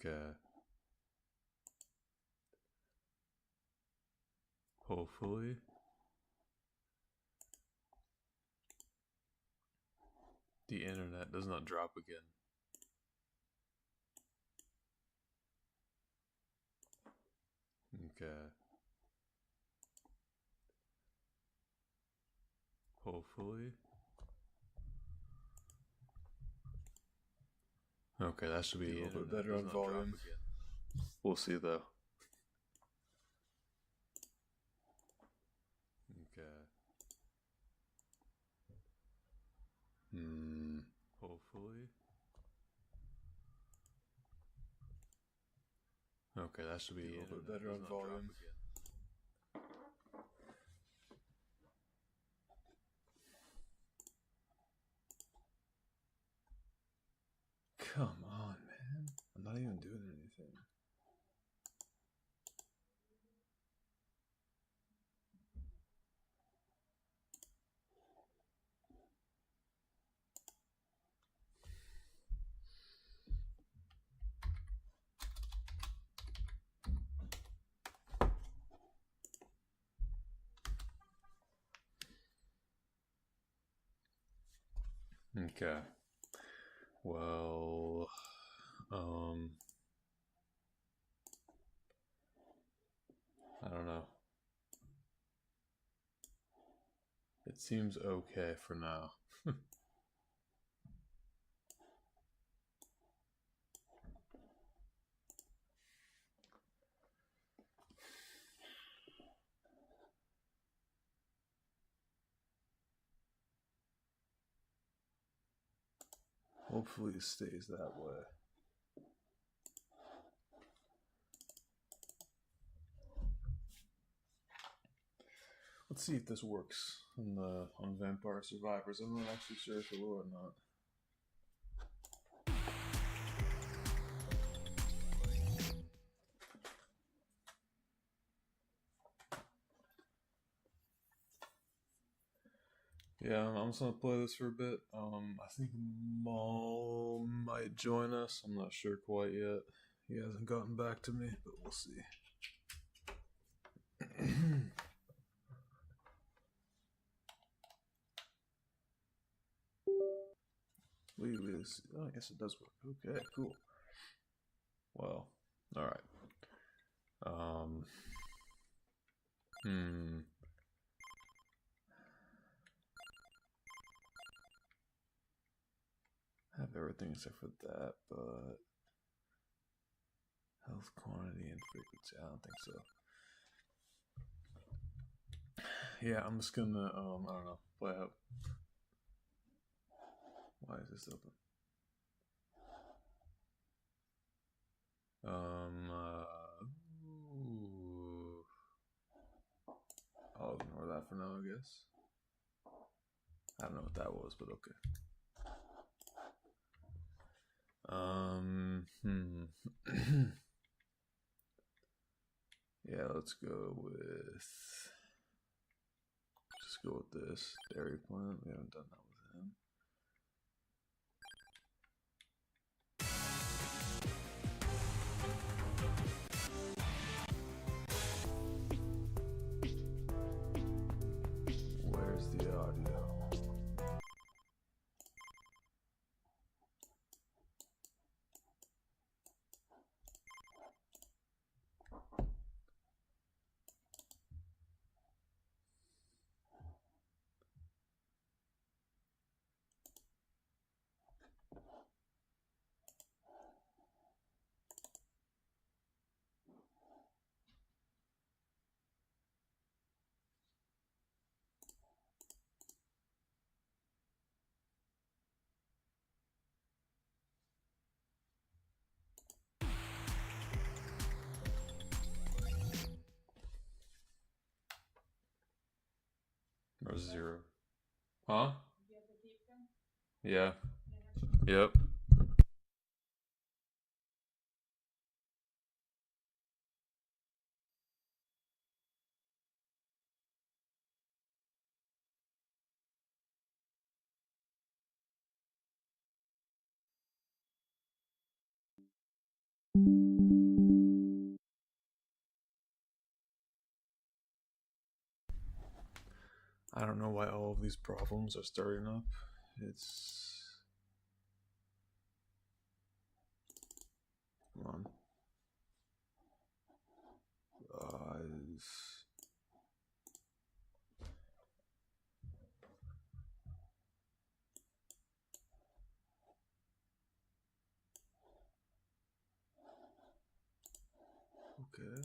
Okay. Hopefully. The internet does not drop again. Okay. Hopefully. Okay, that should be a little bit better on volume. We'll see though. Okay. Hopefully. Okay, that should be a little bit better on volume. Come on, man. I'm not even doing anything. Okay. Well, I don't know. It seems okay for now. Hopefully it stays that way. Let's see if this works on Vampire Survivors. I'm not actually sure if it will or not. Yeah, I'm just gonna play this for a bit. I think Maul might join us. I'm not sure quite yet. He hasn't gotten back to me, but we'll see. Wait, oh, I guess it does work. Okay, cool. Well, all right. I have everything except for that, but health, quantity, and frequency. I don't think so. Yeah, I'm just gonna I don't know, play out. Why is this open? I'll ignore that for now, I guess. I don't know what that was, but okay. Yeah, let's go with. Just go with this. Dairy Plant. We haven't done that with him. Where's the audio? Or 0. Huh? Yeah. Yep. I don't know why all of these problems are starting up. Come on. Okay.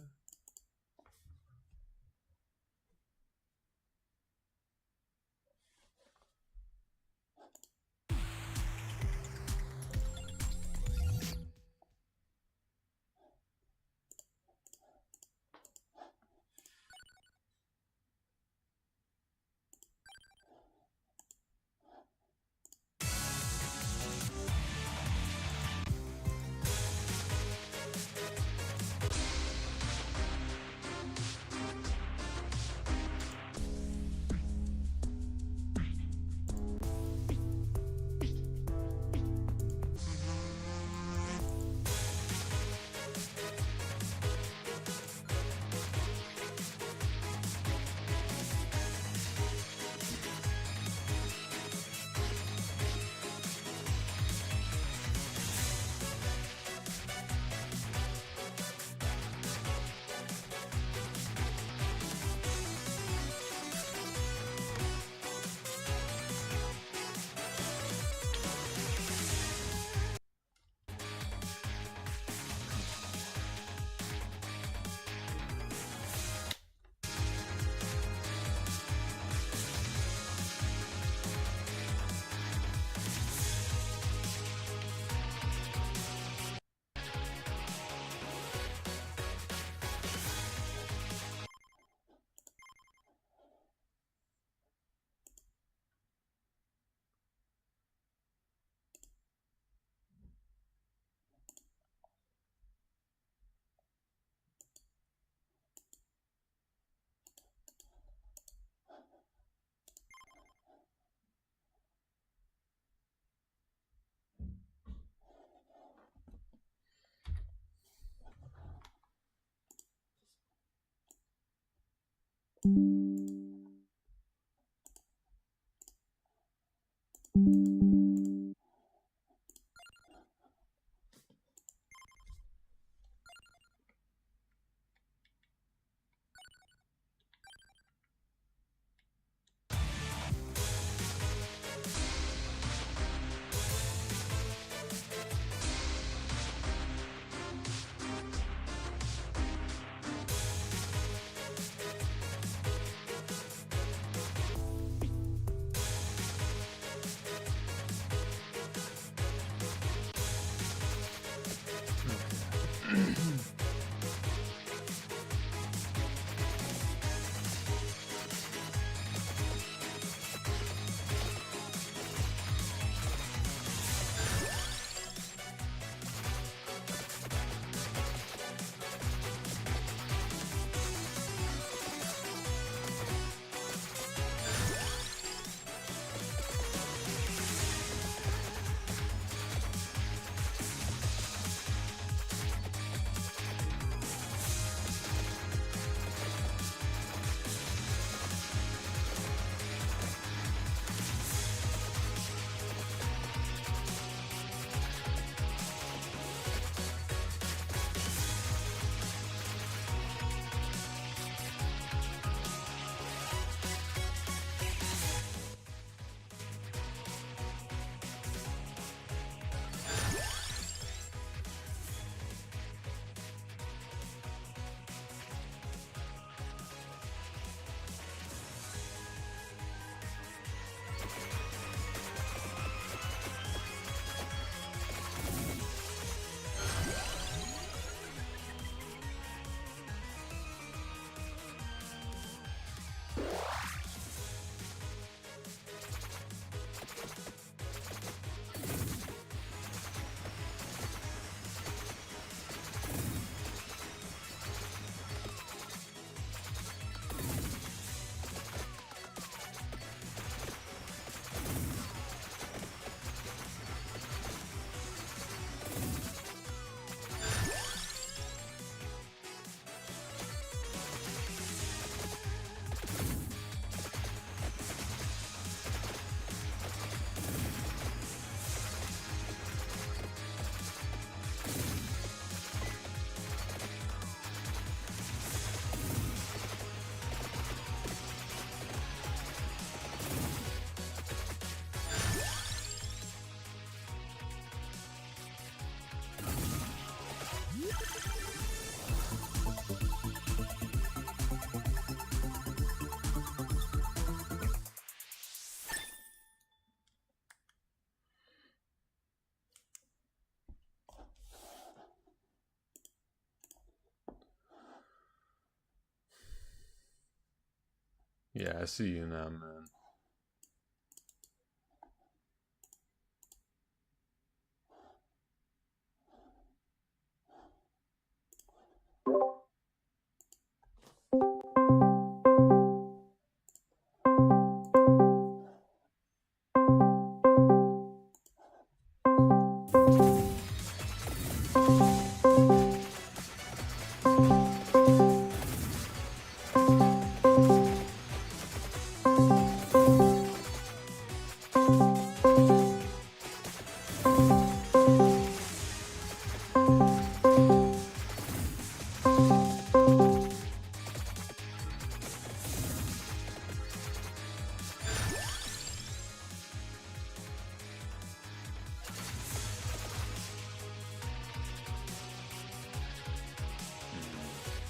Yeah, I see you now, man.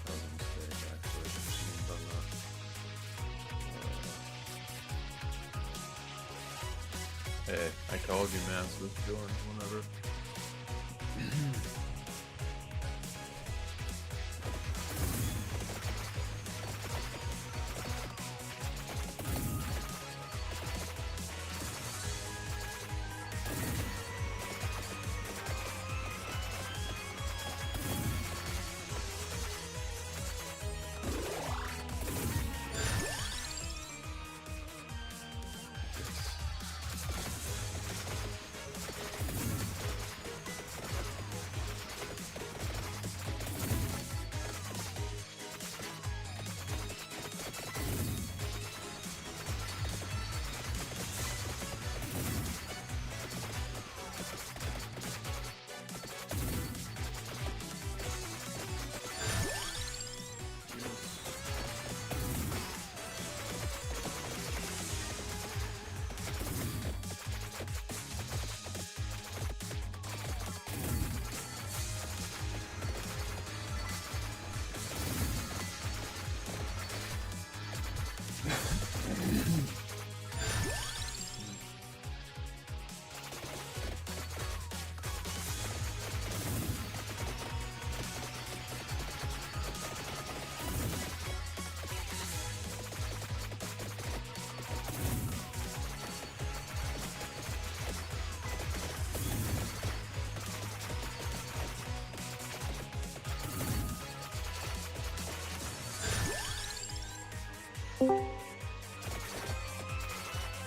That was a mistake, actually. Shouldn't have done that. Hey, I called you, man, so let's join whenever.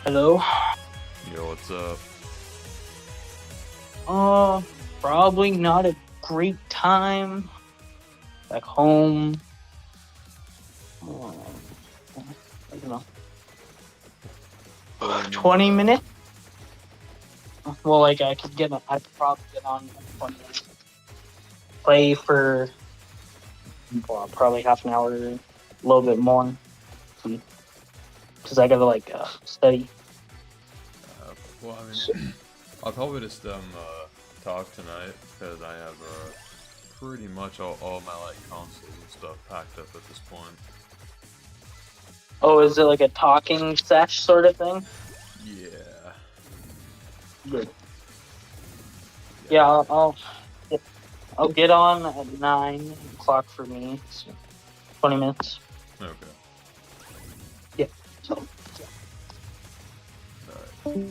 Hello? Yo, what's up? Probably not a great time. Back home. I don't know. What do you mean 20 by that? minutes? Well, like, I could probably get on in 20 minutes. Play for, well, probably half an hour, a little bit more. Because I gotta, like, study. Well, I mean, I'll probably just talk tonight because I have pretty much all my like consoles and stuff packed up at this point. Oh, is it like a talking sesh sort of thing? Yeah. Good. Yeah, I'll get on at 9 o'clock for me. So 20 minutes. Okay. Yeah. So. All right.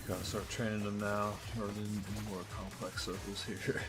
Gotta start training them now, or in more complex circles here.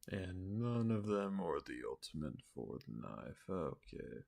And none of them are the ultimate for the knife. Okay.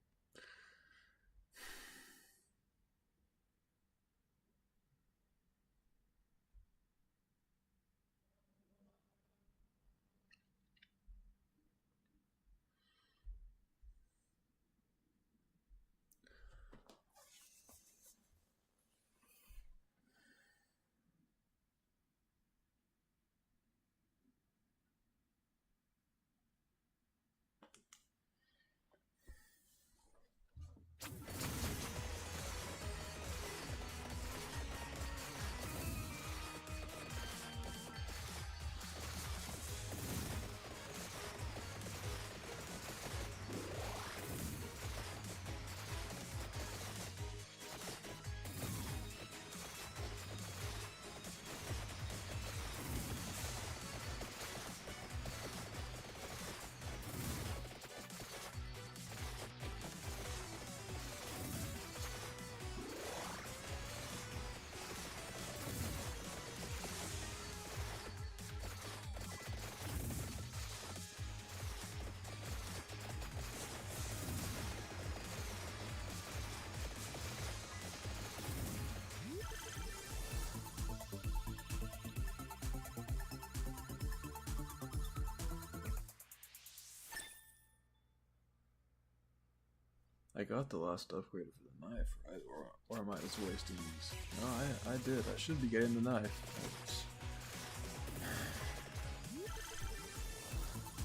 I got the last upgrade for the knife, right? Or am I just wasting these? No, I did. I should be getting the knife.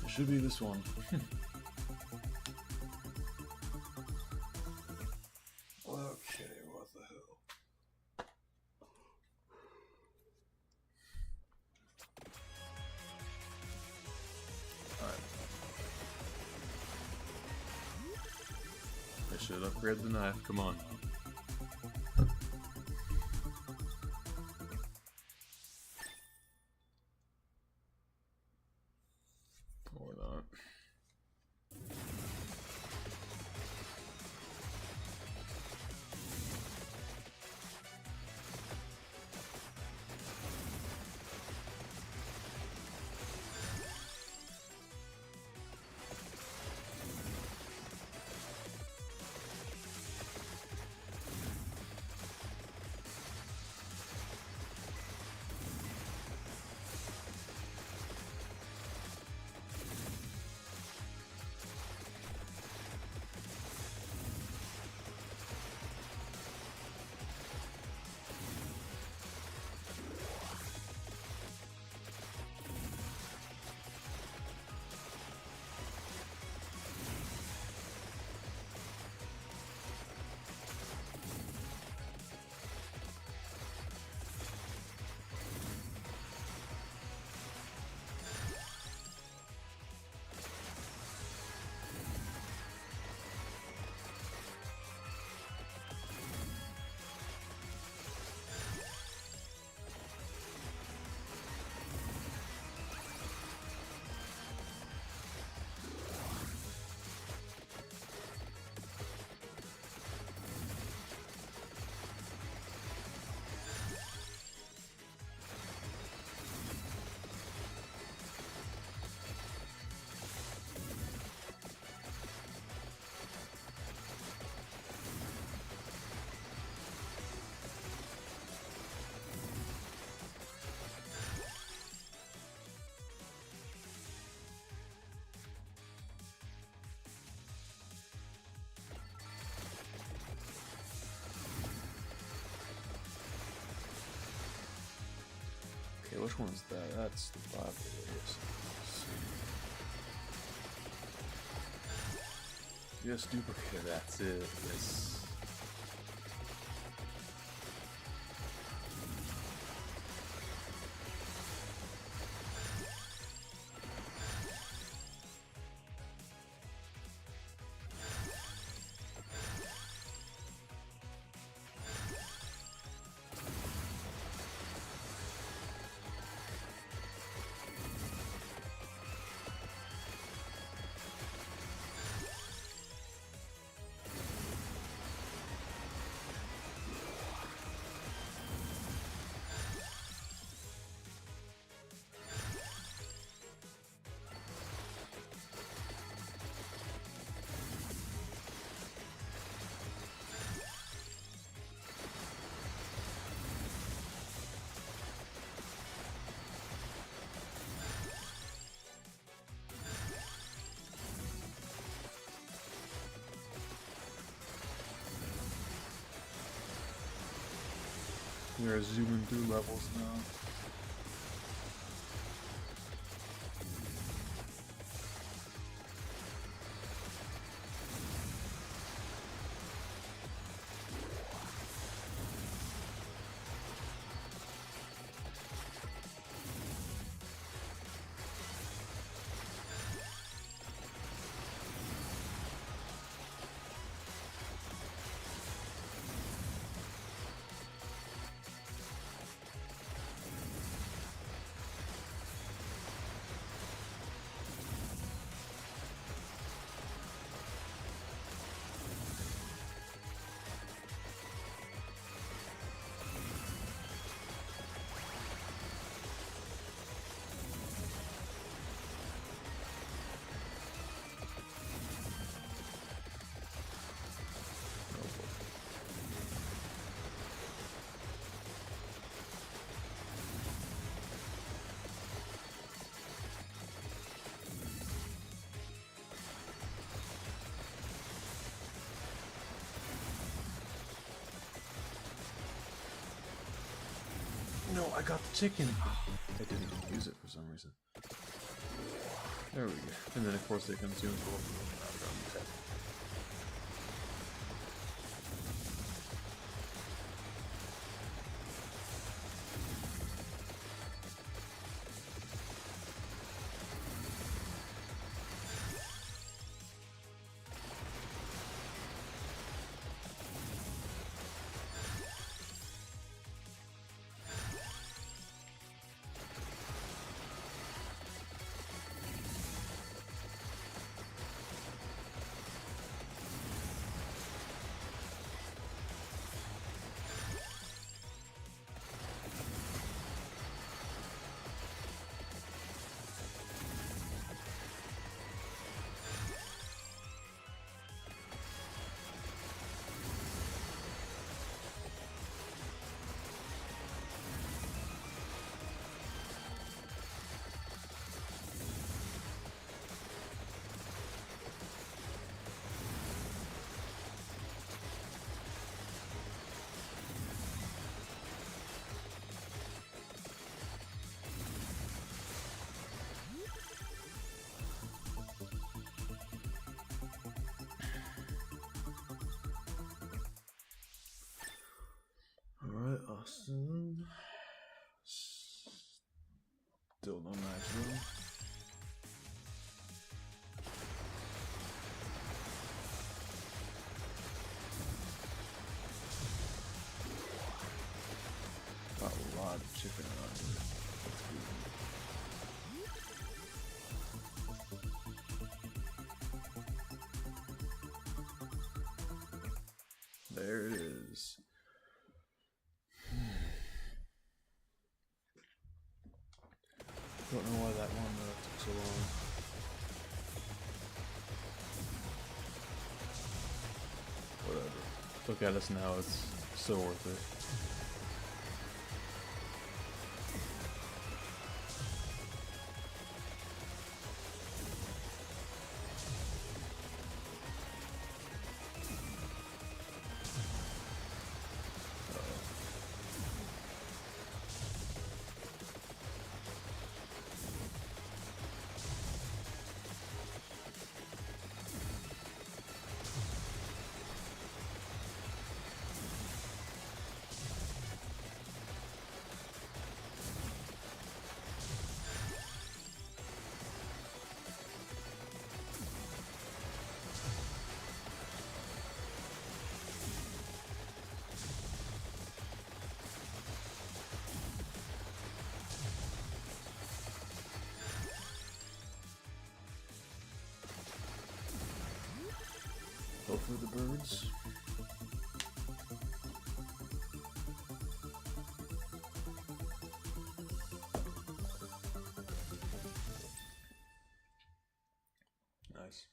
It should be this one. Okay, what the hell? Alright. I should upgrade the knife, come on. Or not. Okay, which one's that? That's the Bible. Yes, duplicate. That's it. Yes. We are zooming through levels now. No, I got the chicken. I didn't use it for some reason. There we go. And then of course they consume both. Okay. Alright, Austin. Still no max room. Got a lot of chicken around here. That's good. There it is. Don't know why that one took so long. Whatever. Look at us now, it's so worth it. for the birds. Nice.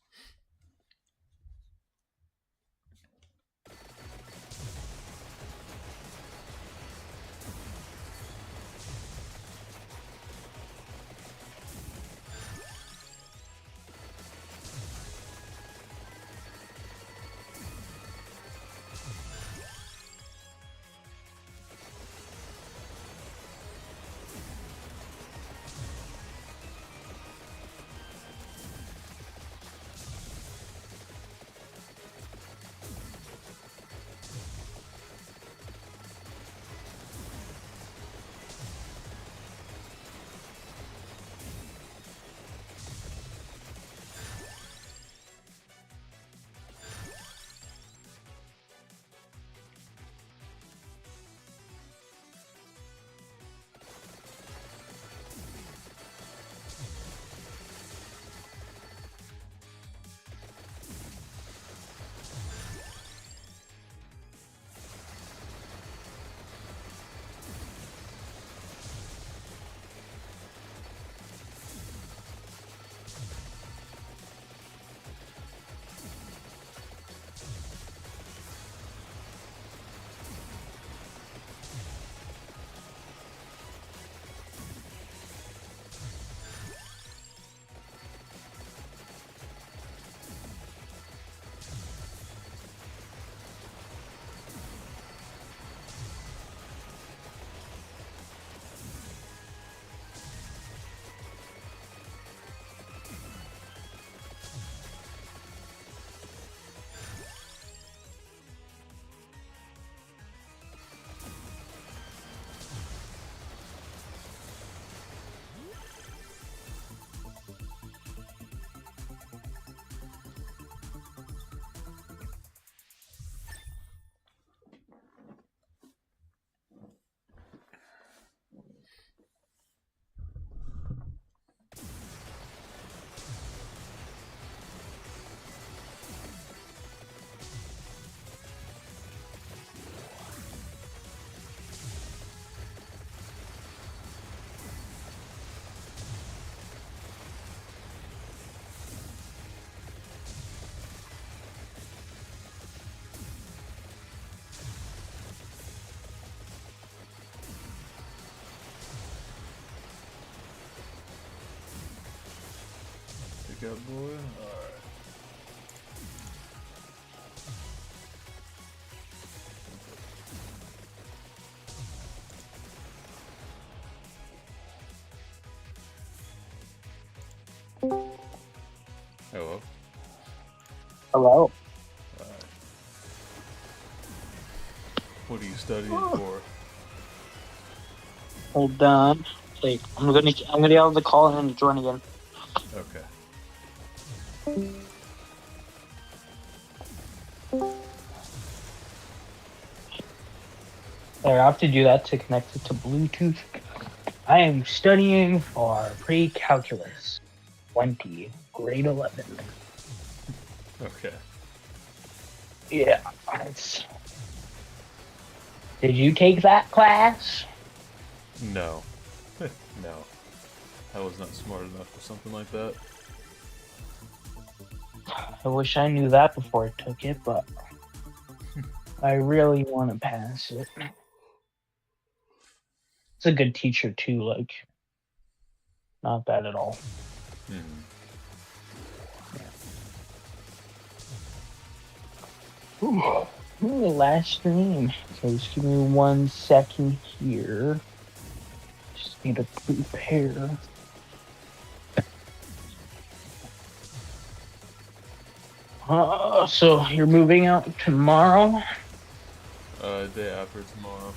Pick up, boy. Alright. Hello. Hello. Alright. What are you studying for? Hold on. Wait, I'm gonna get out of the call and then join again. Okay. There, I have to do that to connect it to Bluetooth. I am studying for pre-calculus 20, grade 11. Okay. Yeah. Did you take that class? No. No. I was not smart enough for something like that. I wish I knew that before I took it, but I really want to pass it. It's a good teacher too, like, not bad at all. Ooh, last stream. Okay, just give me 1 second here. Just need to prepare. So you're moving out tomorrow? Day after tomorrow.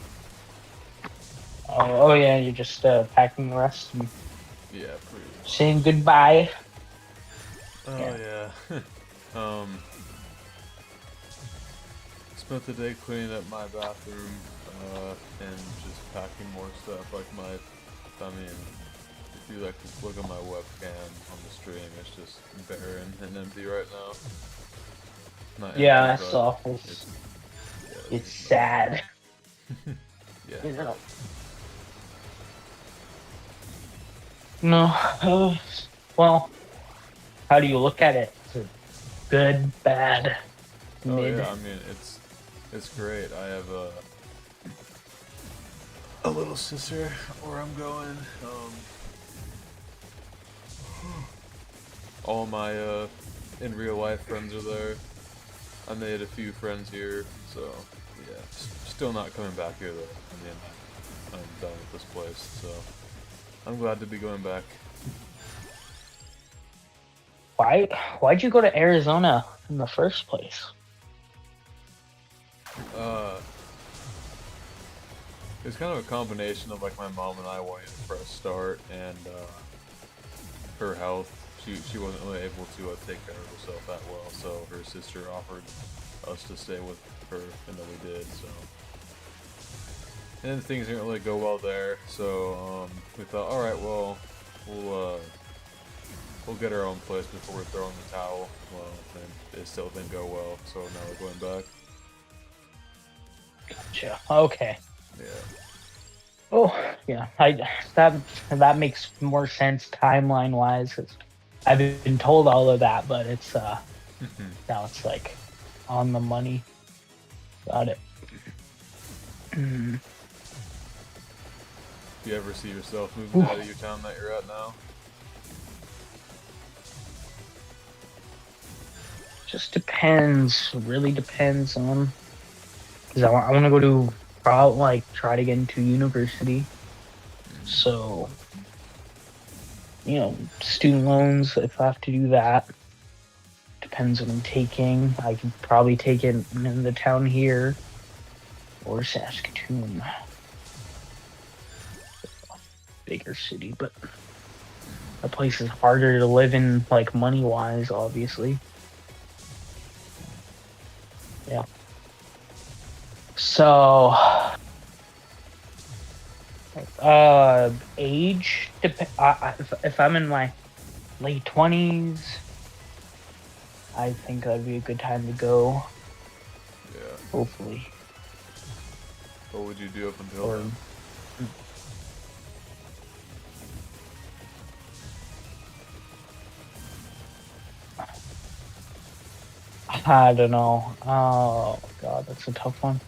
Oh yeah, you're just packing the rest and Yeah, pretty much. saying goodbye. Oh yeah. Spent the day cleaning up my bathroom, and just packing more stuff. Like if you like to look at my webcam on the stream, it's just barren and empty right now. Not Yeah, empty, I but saw. it's yeah, It's it's sad. yeah. You know. No. Well, how do you look at it? Is it good, bad, Oh mid? yeah, I mean it's great. I have a little sister where I'm going. All my in real life friends are there. I made a few friends here, so yeah. Still not coming back here though. I mean, I'm done with this place, so I'm glad to be going back. Why'd you go to Arizona in the first place? Uh, it's kind of a combination of like my mom and I wanting a fresh start and her health. She wasn't really able to take care of herself that well, so her sister offered us to stay with her, and then we did. So, and then things didn't really go well there, so we thought, all right, well, we'll get our own place before we're throwing the towel. Well, and it still didn't go well, so now we're going back. Gotcha. Okay. Yeah. Oh, yeah. That makes more sense timeline wise. I've been told all of that, but it's now it's like on the money. Got it. Do you ever see yourself moving out of your town that you're at now? Just depends. Really depends on. Because I want to go to probably like try to get into university. So, student loans. If I have to do that, depends what I'm taking. I could probably take it in the town here or Saskatoon, bigger city, but the place is harder to live in, like money wise, obviously. Yeah. So, age if I'm in my late 20s, I think that'd be a good time to go. Yeah. Hopefully. What would you do up until then? I don't know. Oh god, that's a tough one.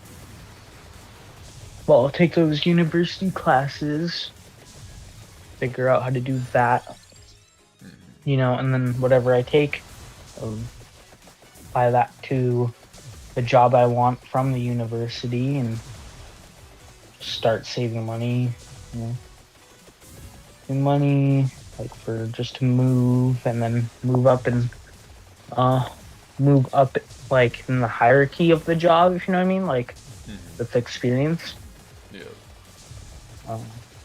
Well, I'll take those university classes, figure out how to do that, and then whatever I take, apply that to the job I want from the university and start saving money, like for just to move and then move up like in the hierarchy of the job, if you know what I mean, like with experience. Yeah.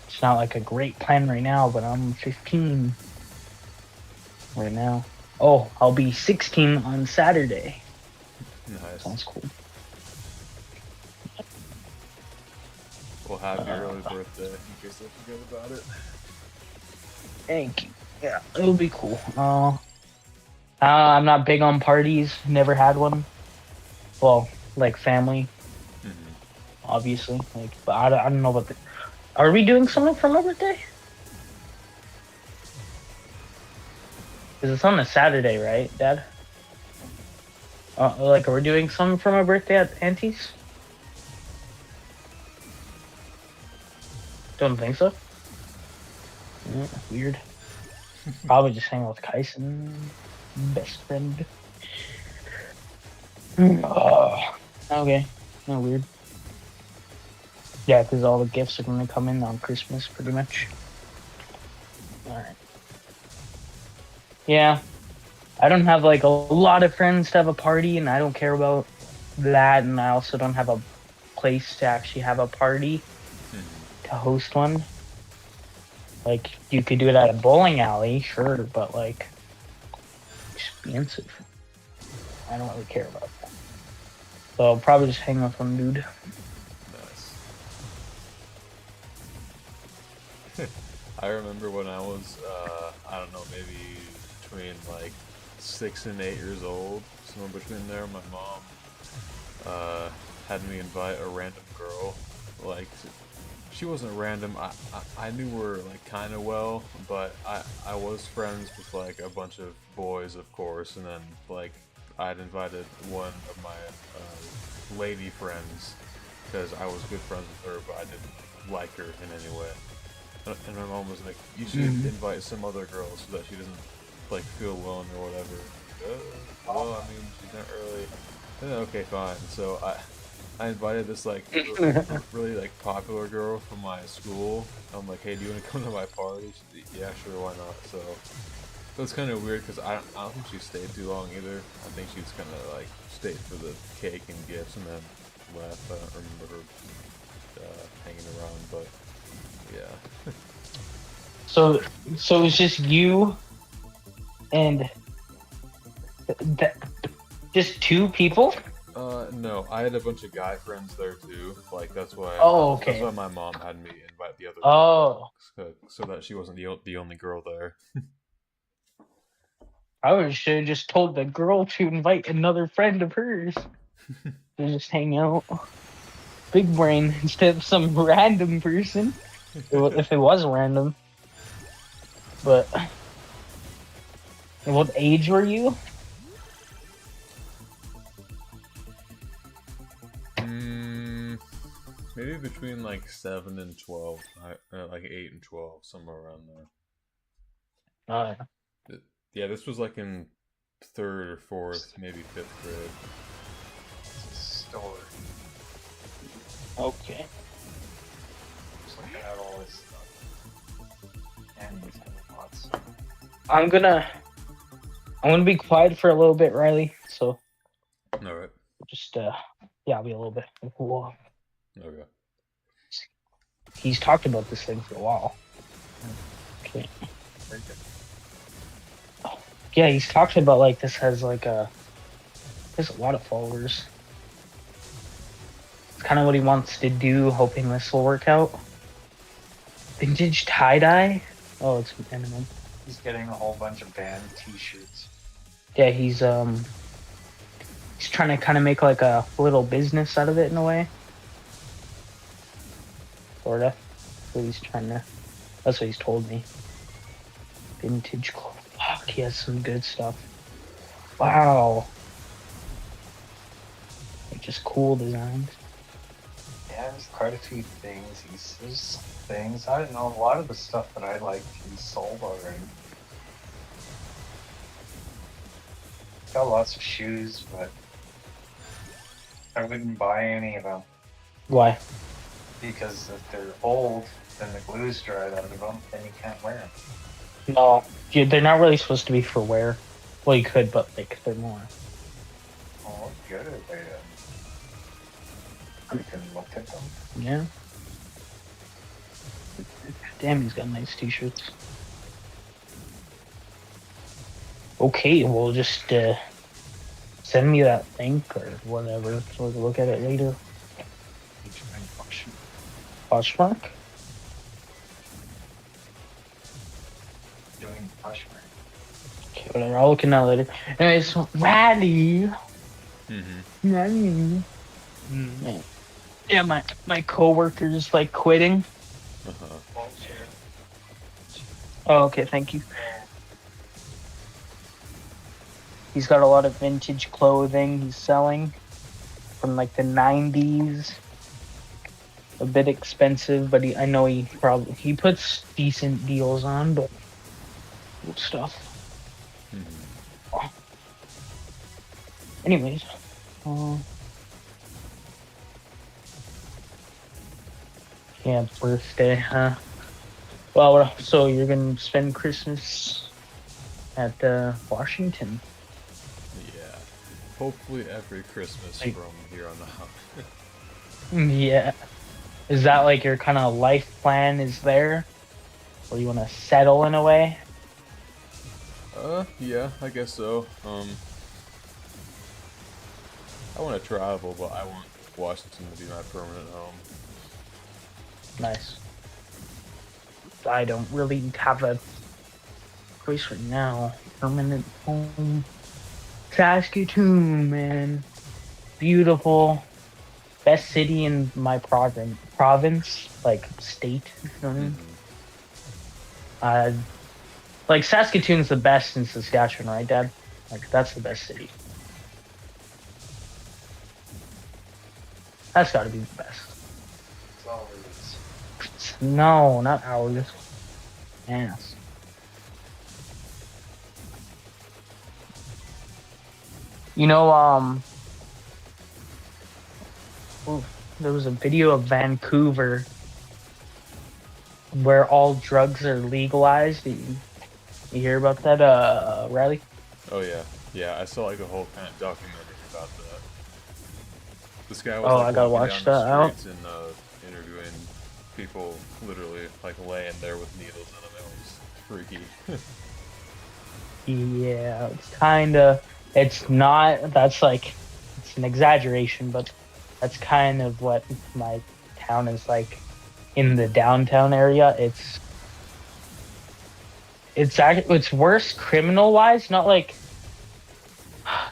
It's not like a great plan right now, but I'm 15 right now. Oh, I'll be 16 on Saturday. Nice. Sounds cool. Well, happy early birthday in case I forget about it. Thank you. Yeah, it'll be cool. I'm not big on parties. Never had one. Well, like family, obviously. Like, but I don't know what. Are we doing something for my birthday? Because it's on a Saturday, right, Dad? Like, are we doing something for my birthday at Auntie's? Don't think so. Yeah, weird. Probably just hang out with Kyson, best friend. Okay, no weird. Yeah, because all the gifts are gonna come in on Christmas, pretty much. All right. Yeah, I don't have like a lot of friends to have a party, and I don't care about that. And I also don't have a place to actually have a party to host one. Like, you could do it at a bowling alley, sure, but like, expensive. I don't really care about that. So I'll probably just hang with one dude. Nice. I remember when I was, I don't know, maybe between like 6 and 8 years old, somewhere between there. My mom had me invite a random girl. Like, she wasn't random. I knew her like kind of well, but I was friends with like a bunch of boys, of course, and then like I'd invited one of my lady friends because I was good friends with her, but I didn't like her in any way. And my mom was like, "You should invite some other girl so that she doesn't like feel alone or whatever." Well, I mean, she's not really. Okay, fine. So I invited this like really like popular girl from my school. I'm like, "Hey, do you want to come to my party?" She's like, "Yeah, sure, why not?" So it was kind of weird because I don't think she stayed too long either. I think she was kind of like stayed for the cake and gifts and then left. I don't remember her hanging around, but yeah. So it's just you and just two people? No, I had a bunch of guy friends there too. Like that's why. Oh, okay. That's why my mom had me invite the other. Oh, so that she wasn't the only girl there. I should have just told the girl to invite another friend of hers to just hang out. Big brain instead of some random person. If it was random. But what age were you? Maybe between like 7 and 12, like 8 and 12, somewhere around there. Yeah, this was like in 3rd or 4th, maybe 5th grade. It's a story. Okay. Just looking at all this stuff. And he's having lots. I'm gonna be quiet for a little bit, Riley. So All right. just yeah, I'll be a little bit. Whoa. Okay. He's talked about this thing for a while. Okay. Very good. Yeah, he's talked about like this has like there's a lot of followers. It's kind of what he wants to do, hoping this will work out. Vintage tie-dye? Oh, it's Eminem. He's getting a whole bunch of band t-shirts. Yeah, he's trying to kind of make like a little business out of it in a way. Sorta. So he's trying to. That's what he's told me. Vintage clothes. Fuck, he has some good stuff. Wow. Like just cool designs. Yeah, there's quite a few things. There's things. I don't know, a lot of the stuff that I liked he's sold already. Got lots of shoes, but I wouldn't buy any of them. Why? Because if they're old, then the glue's dried out of them, then you can't wear them. No, they're not really supposed to be for wear. Well, you could, but like they're more. Oh, what good are they then? You can look at them. Yeah. Damn, he's got nice t-shirts. Okay, well, just send me that link or whatever so we can look at it later. Poshmark? Doing Poshmark. Okay, whatever. I'll look at that later. Anyways, Rally. Mm-hmm. Rally. Yeah, my coworker's like quitting. Uh-huh. Oh, okay, thank you. He's got a lot of vintage clothing he's selling from like the 90s. A bit expensive, but I know he puts decent deals on, but good stuff. Mm-hmm. Anyways, yeah, birthday, huh? Well, so you're gonna spend Christmas at Washington? Yeah. Hopefully every Christmas Like- from here on out. Yeah. Is that like your kind of life plan is there? Or you want to settle in a way? Yeah, I guess so. I want to travel, but I want Washington to be my permanent home. Nice. I don't really have a place right now. Permanent home. Saskatoon, man. Beautiful. Best city in my province, like state. You know what I mean? Mm-hmm. Uh, like Saskatoon's the best in Saskatchewan, right, Dad? Like that's the best city. That's got to be the best. It's always. No, not ours. Yes. You know, oof, there was a video of Vancouver where all drugs are legalized. You hear about that, Riley? Oh yeah, yeah. I saw like a whole kind of documentary about that. This guy was Oh, like I gotta walking watch down the that out. streets and interviewing people, literally like laying there with needles in them. It was freaky. Yeah, it's kind of. It's not. That's like. It's an exaggeration, but that's kind of what my town is like. In the downtown area, it's worse criminal wise. Not like.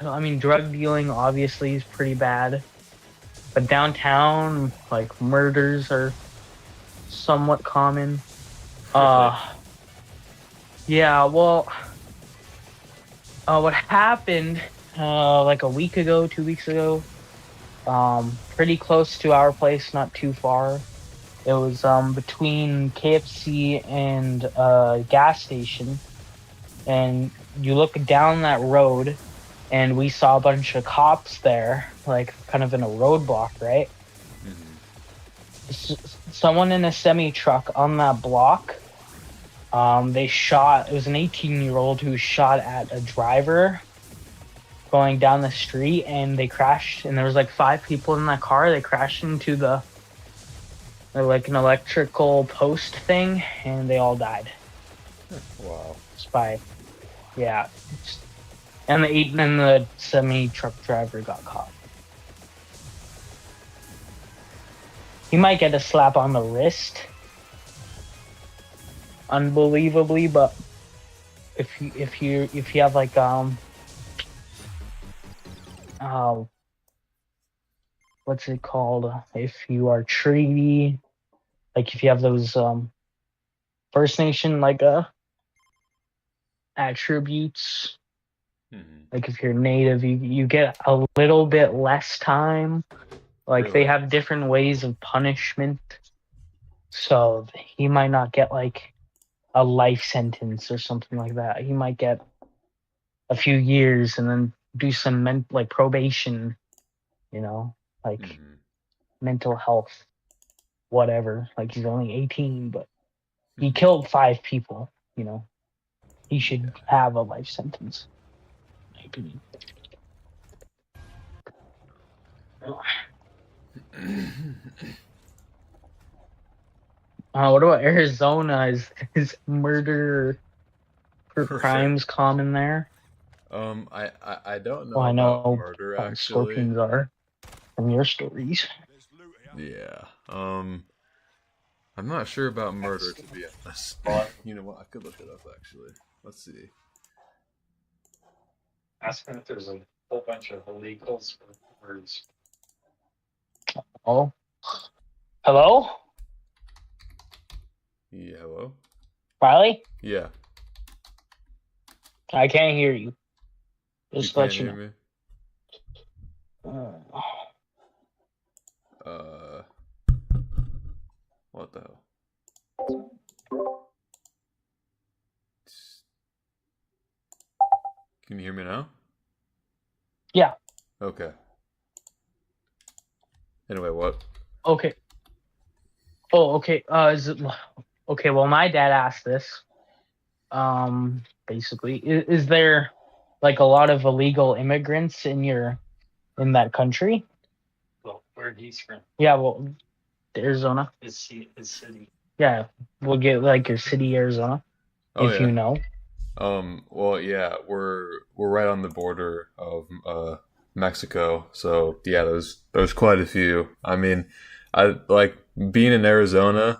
I mean, drug dealing obviously is pretty bad, but downtown, like murders are somewhat common. Really? Yeah. Well, what happened? Like a week ago, 2 weeks ago. Pretty close to our place, not too far. It was between KFC and a gas station, and you look down that road, and we saw a bunch of cops there, like kind of in a roadblock, right? Mm-hmm. Someone in a semi truck on that block. They shot. It was an 18-year-old who shot at a driver going down the street, and they crashed. And there was like 5 people in that car. They crashed into like an electrical post thing, and they all died. Wow. Just by, yeah. And the semi truck driver got caught. He might get a slap on the wrist, unbelievably, but if you have like what's it called? If you are treaty, like if you have those First Nation like attributes, Mm-hmm. like if you're native, you get a little bit less time. Like they Really? have different ways of punishment. So he might not get like a life sentence or something like that. He might get a few years and then do some like probation, like Mm-hmm. mental health, whatever. Like he's only 18, but he killed 5 people, He should have a life sentence, in my opinion. What about Arizona? Is murder for Right. crimes common there? I don't know Well, I about know murder actually. scorpions are from your stories. Yeah. I'm not sure about murder to be honest. You know what? I could look it up actually. Let's see. Asking if there's a whole bunch of illegals for words. Oh, hello, Yeah. Hello. Riley. Yeah. I can't hear you. You Just can't let you hear know. me. What the hell? Can you hear me now? Yeah. Okay. Anyway, what? Okay. Oh, okay. Is it okay? Well, my dad asked this. Basically, is there like a lot of illegal immigrants in that country? Well, where he's from, Yeah. Well, Arizona. his city. Yeah. We'll get like your city, Arizona, Oh if you yeah. know. Well, yeah, we're right on the border of Mexico, so yeah, there's quite a few. I mean, I like being in Arizona.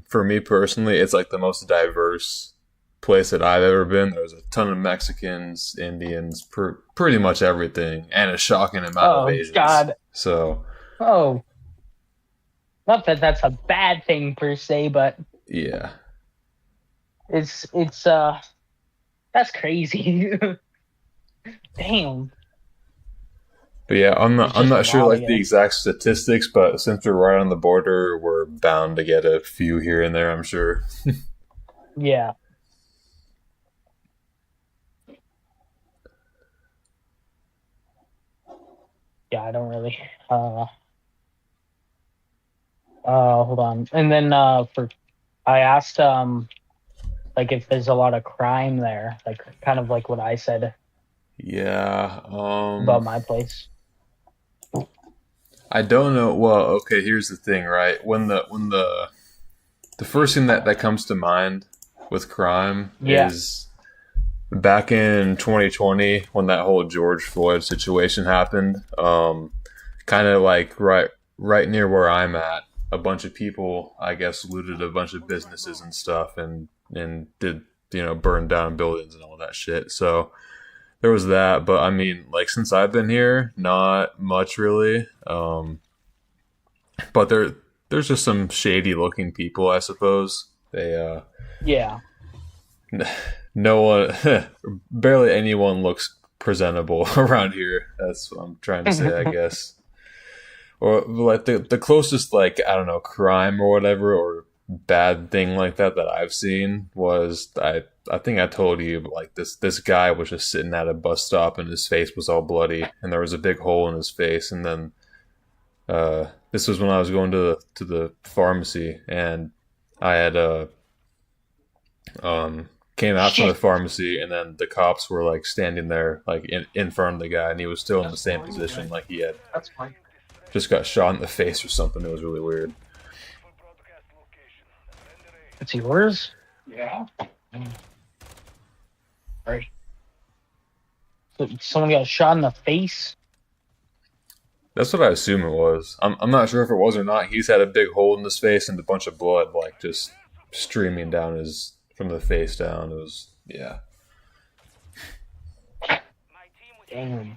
For me personally, it's like the most diverse place that I've ever been. There was a ton of Mexicans, Indians, pretty much everything, and a shocking amount of Oh Asians. God. So Oh, not that that's a bad thing per se, but yeah, it's that's crazy. Damn. but yeah, I'm It's not just sure wild, like I the guess. exact statistics, but since we're right on the border, we're bound to get a few here and there. I'm sure. Yeah. Yeah, I don't really. Hold on. And then I asked like if there's a lot of crime there, like kind of like what I said Yeah. about my place. I don't know. Well, okay. Here's the thing, right? The first thing that comes to mind with crime Yeah. is back in 2020 when that whole George Floyd situation happened. Kind of like right near where I'm at, a bunch of people, I guess, looted a bunch of businesses and stuff, and did burn down buildings and all that shit. So there was that. But I mean, like since I've been here, not much really. But there's just some shady looking people, I suppose. They Yeah. no one, barely anyone looks presentable around here. That's what I'm trying to say, I guess. Or like the closest, like, I don't know, crime or whatever, or bad thing like that I've seen was I think I told you, but like this guy was just sitting at a bus stop and his face was all bloody and there was a big hole in his face. And then this was when I was going to the pharmacy, and I had came out from the pharmacy, and then the cops were like standing there like in front of the guy, and he was still in the same position, like he had That's fine. just got shot in the face or something. It was really weird. It's yours? Yeah. Right. So someone got shot in the face? That's what I assume it was. I'm not sure if it was or not. He's had a big hole in his face and a bunch of blood like just streaming down his from the face down. It was, yeah. Damn.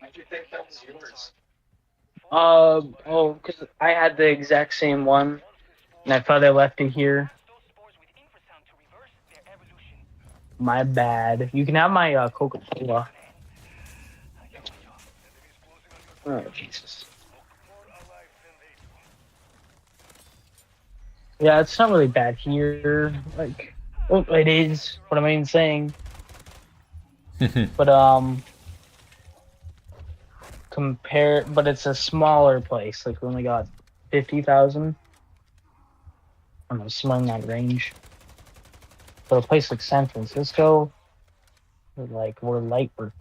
How'd you think that was yours? Because I had the exact same one, and I thought I left it here. My bad. You can have my Coca-Cola. Oh, Jesus. Yeah, it's not really bad here. Like, well, it is. What am I even saying? But, but it's a smaller place. Like, we only got 50,000. I don't know, somewhere in that range. But a place like San Francisco, we're light work.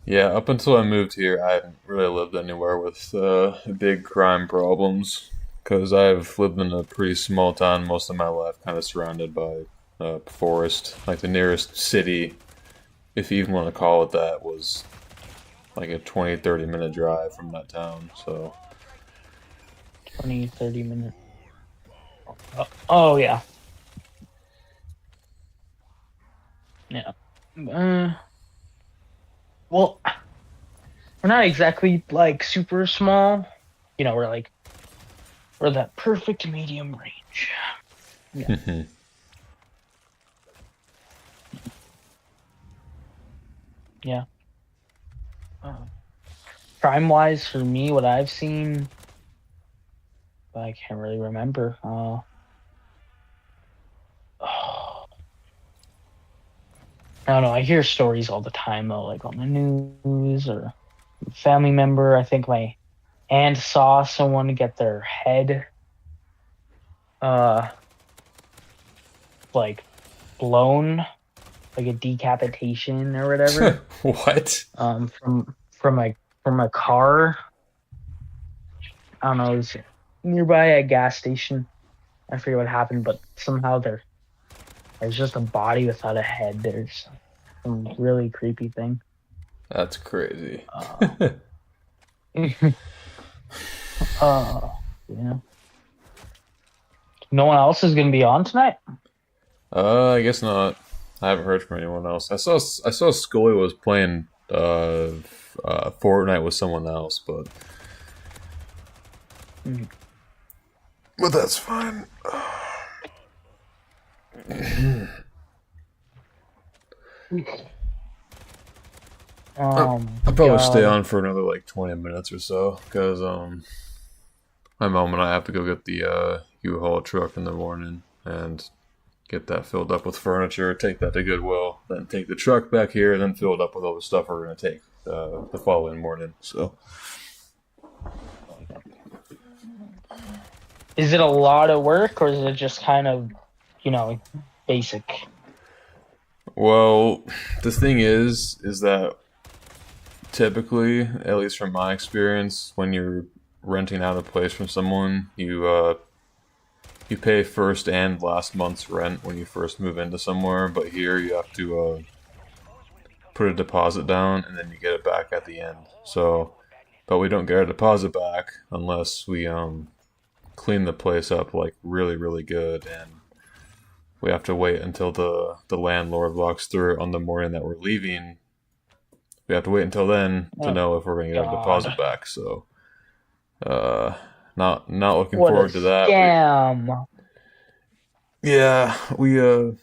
Yeah, up until I moved here, I hadn't really lived anywhere with big crime problems because I've lived in a pretty small town most of my life, kind of surrounded by forest. Like the nearest city, if you even want to call it that, was like a 20-30 minute drive from that town. So 20, 30 minutes. Oh yeah. Yeah. Well, we're not exactly like super small. You know, we're that perfect medium range. Yeah. Yeah. Crime wise, for me, what I've seen, I can't really remember. I don't know. I hear stories all the time though, like on the news or a family member. I think my aunt saw someone get their head, like blown, like a decapitation or whatever. What? From a car. I don't know. It was nearby a gas station. I forget what happened, but somehow there's just a body without a head. There's a really creepy thing. That's crazy. Yeah. No one else is gonna be on tonight. I guess not. I haven't heard from anyone else. I saw Scully was playing Fortnite with someone else, but Mhm. that's fine. I'll probably stay God. on for another like 20 minutes or so because my mom and I have to go get the U-Haul truck in the morning and get that filled up with furniture, take that to Goodwill, then take the truck back here, and then fill it up with all the stuff we're gonna take the following morning. So Is it a lot of work, or is it just kind of, basic? well, the thing is that typically, at least from my experience, when you're renting out a place from someone, you pay first and last month's rent when you first move into somewhere, but here you have to put a deposit down and then you get it back at the end. So, but we don't get our deposit back unless we clean the place up like really really good, and we have to wait until the landlord walks through on the morning that we're leaving. We have to wait until then to Oh, know if we're going to get our deposit God. back. So, uh, not looking What a forward to that. scam. Yeah, we're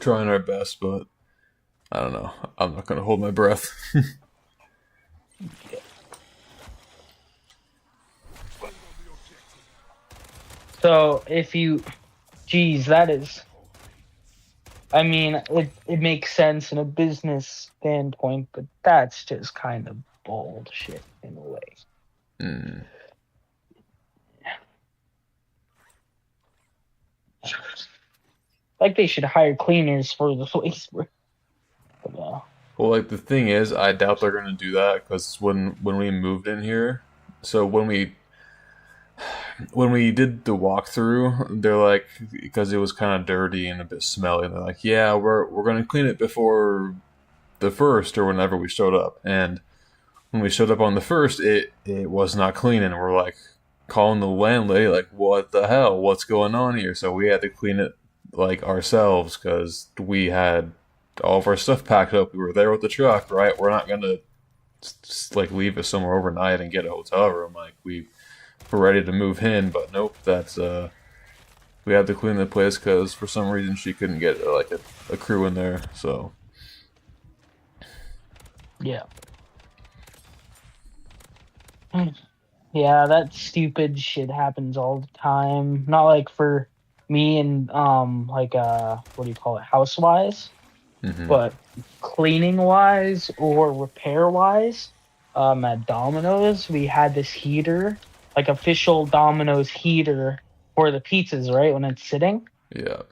trying our best, but I don't know. I'm not going to hold my breath. So geez, that is, I mean, it makes sense in a business standpoint, but that's just kind of bullshit in a way. Mm. Like they should hire cleaners for the place. But, Well, like the thing is, I doubt they're going to do that because when we moved in here, so when we did the walkthrough, they're like, because it was kind of dirty and a bit smelly, they're like, yeah, we're gonna clean it before the first or whenever we showed up. And when we showed up on the first, it was not clean, and we're like calling the landlady like, what the hell, what's going on here? So we had to clean it like ourselves because we had all of our stuff packed up. We were there with the truck, right? We're not gonna like leave it somewhere overnight and get a hotel room. Like we're ready to move in, but nope, that's we had to clean the place because for some reason she couldn't get like a crew in there. So yeah. Yeah, that stupid shit happens all the time. Not like for me and like what do you call it, house-wise, but cleaning-wise or repair-wise. At Domino's, we had this heater, like official Domino's heater for the pizzas, right? When it's sitting. yeah,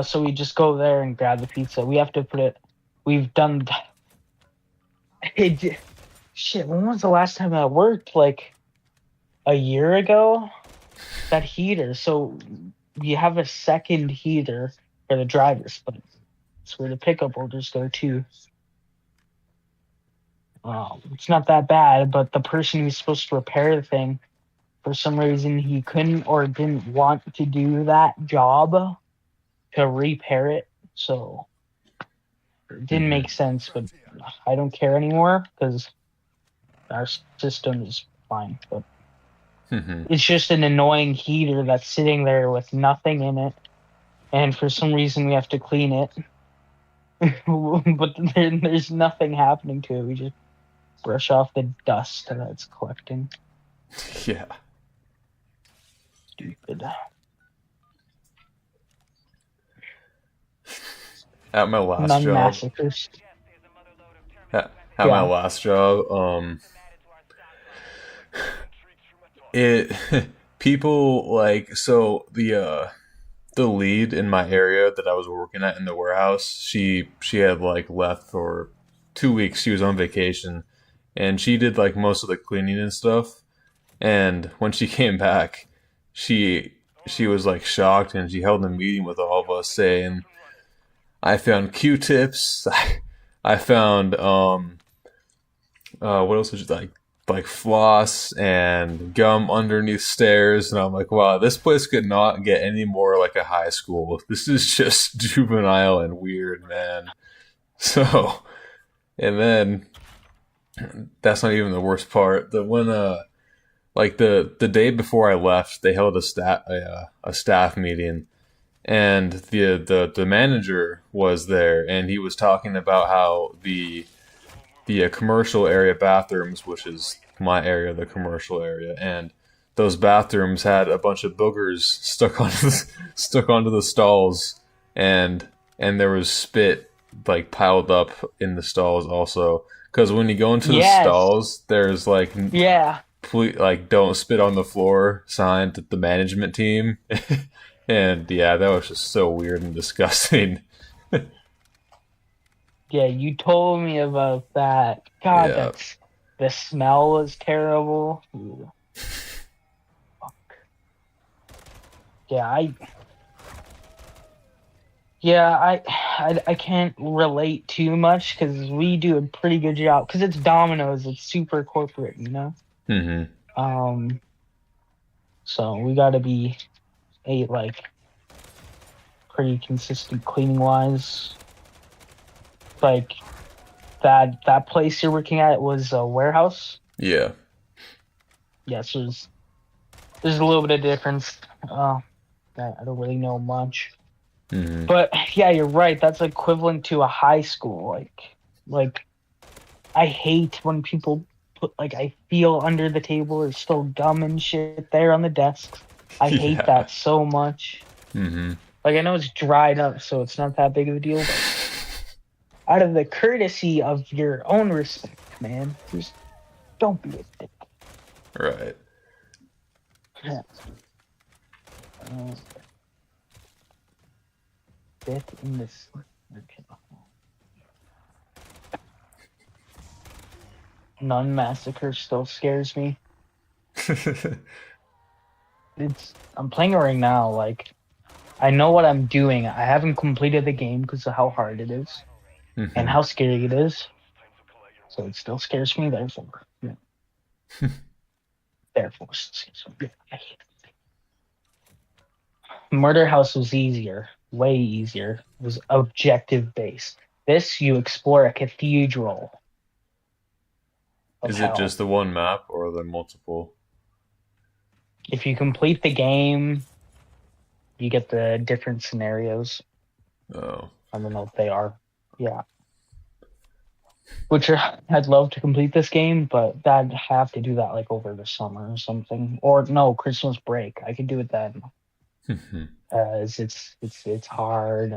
So we just go there and grab the pizza. We have to put it. We've done. Shit, when was the last time I worked? Like a year ago? That heater. So you have a second heater for the drivers, but it's where the pickup orders go to. It's not that bad, but the person who's supposed to repair the thing, for some reason, he couldn't or didn't want to do that job to repair it. So it didn't make sense, but I don't care anymore because our system is fine. But it's just an annoying heater that's sitting there with nothing in it, and for some reason we have to clean it. But then there's nothing happening to it. We just brush off the dust that's collecting. yeah. Stupid. At my last None job, masochist. at Yeah. my last job, it people like so the lead in my area that I was working at in the warehouse, she had like left for 2 weeks. She was on vacation, and she did like most of the cleaning and stuff. And when she came back, she was like shocked, and she held a meeting with all of us saying, I found Q-tips. I found what else was it? Like floss and gum underneath stairs, and I'm like, wow, this place could not get any more like a high school. This is just juvenile and weird, man. So, and then that's not even the worst part. The when like the day before I left, they held a staff meeting, and the manager was there, and he was talking about how the commercial area bathrooms, which is my area, the commercial area, and those bathrooms had a bunch of boogers stuck onto the stalls, and there was spit like piled up in the stalls also. Because when you go into the Yes. stalls, there's like Yeah. please, like don't spit on the floor signed to the management team, and yeah, that was just so weird and disgusting. Yeah, you told me about that. God, Yeah. the smell was terrible. Ooh. Fuck. Yeah, I can't relate too much because we do a pretty good job because it's Domino's. It's super corporate, you know. Mm-hmm. So we got to be like pretty consistent cleaning wise. Like that place you're working at was a warehouse. Yeah. Yeah, so there's a little bit of difference. I don't really know much, Mm-hmm. but yeah, you're right. That's equivalent to a high school. Like I hate when people put like I feel under the table there's still gum and shit there on the desks. I hate Yeah. that so much. Mm-hmm. Like I know it's dried up, so it's not that big of a deal. But out of the courtesy of your own respect, man, just don't be a dick. Right. Bit in this. Okay. Nun Massacre still scares me. I'm playing it right now. Like, I know what I'm doing. I haven't completed the game because of how hard it is Mhm. and how scary it is. So it still scares me. Therefore, yeah. Therefore, it scares me. Yeah, I hate it. Murder House was easier, way easier. It was objective based. This, you explore a cathedral. of Is it hell. just the one map or are there multiple? If you complete the game, you get the different scenarios. Oh. I don't know what they are. Yeah. Which I'd love to complete this game, but I'd have to do that like over the summer or something. Or no, Christmas break. I could do it then. As it's hard.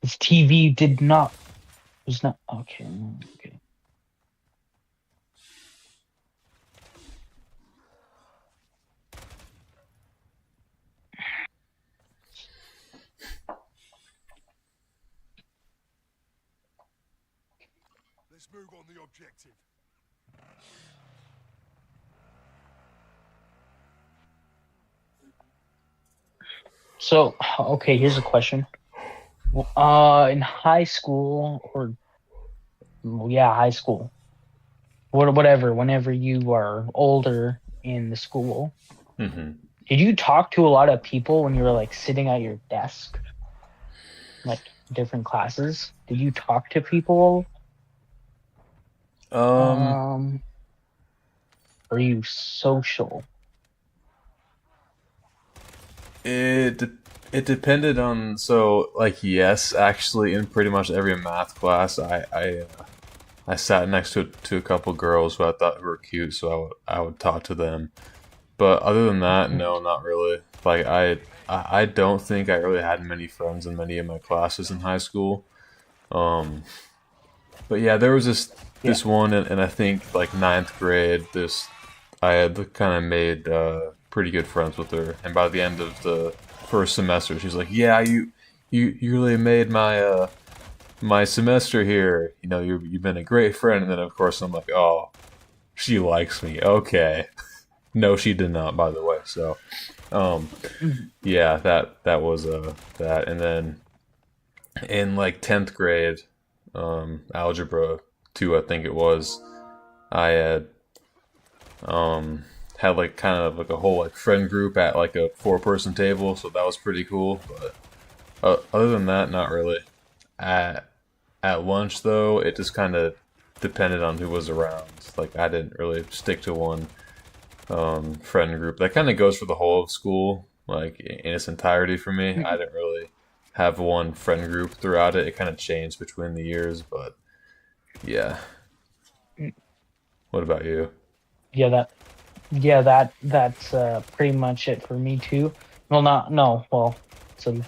This TV was not okay. Okay. Let's move on the objective. So, okay, here's a question. In high school high school. Whatever, whenever you are older in the school, Mhm. did you talk to a lot of people when you were like sitting at your desk? Like different classes? Did you talk to people? Are you social? It depended on, so like, yes, actually in pretty much every math class I sat next to a couple girls who I thought were cute, so I would talk to them. But other than that, no, not really. Like I don't think I really had many friends in many of my classes in high school. But yeah, there was this one, and I think like ninth grade. I had kind of made pretty good friends with her, and by the end of the first semester, she's like, "Yeah, you really made my semester here. You know, you've been a great friend." And then of course I'm like, "Oh, she likes me. Okay. No, she did not, by the way. So, um, yeah, that was that, and then in like 10th grade, algebra 2, I think it was. I had like kind of like a whole like friend group at like a 4-person table, so that was pretty cool. But other than that, not really. At at lunch though, it just kind of depended on who was around. Like I didn't really stick to one friend group. That kind of goes for the whole of school, like in its entirety for me. I didn't really have one friend group throughout it. It kind of changed between the years, but yeah. What about you? Yeah, that's pretty much it for me too. Well, not no. Well, it's a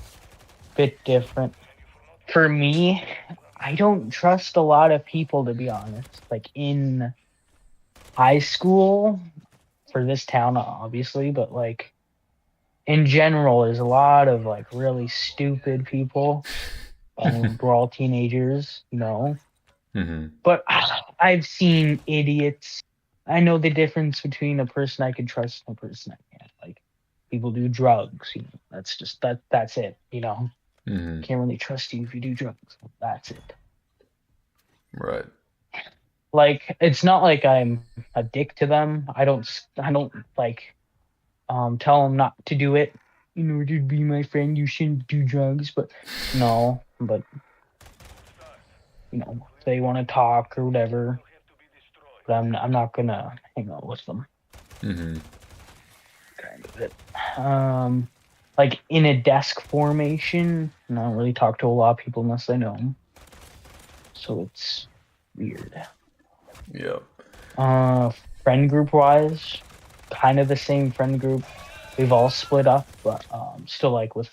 bit different. For me, I don't trust a lot of people, to be honest. Like in high school, for this town, obviously, but like in general, there's a lot of like really stupid people. I mean, we're all teenagers, you know. Hmm. But I've seen idiots. I know the difference between a person I can trust and a person I can't. Like people do drugs, you know. That's just that's it, you know. Hmm. Can't really trust you if you do drugs. That's it. Right. Like it's not like I'm a dick to them. I don't like tell them not to do it. In order to be my friend, you shouldn't do drugs. But no, but you know, if they want to talk or whatever. But I'm not gonna hang out with them. Hmm. Kind of it. Like in a desk formation, I don't really talk to a lot of people unless I know them. So it's weird. Yep. Friend group wise, kind of the same friend group. We've all split up, but still like with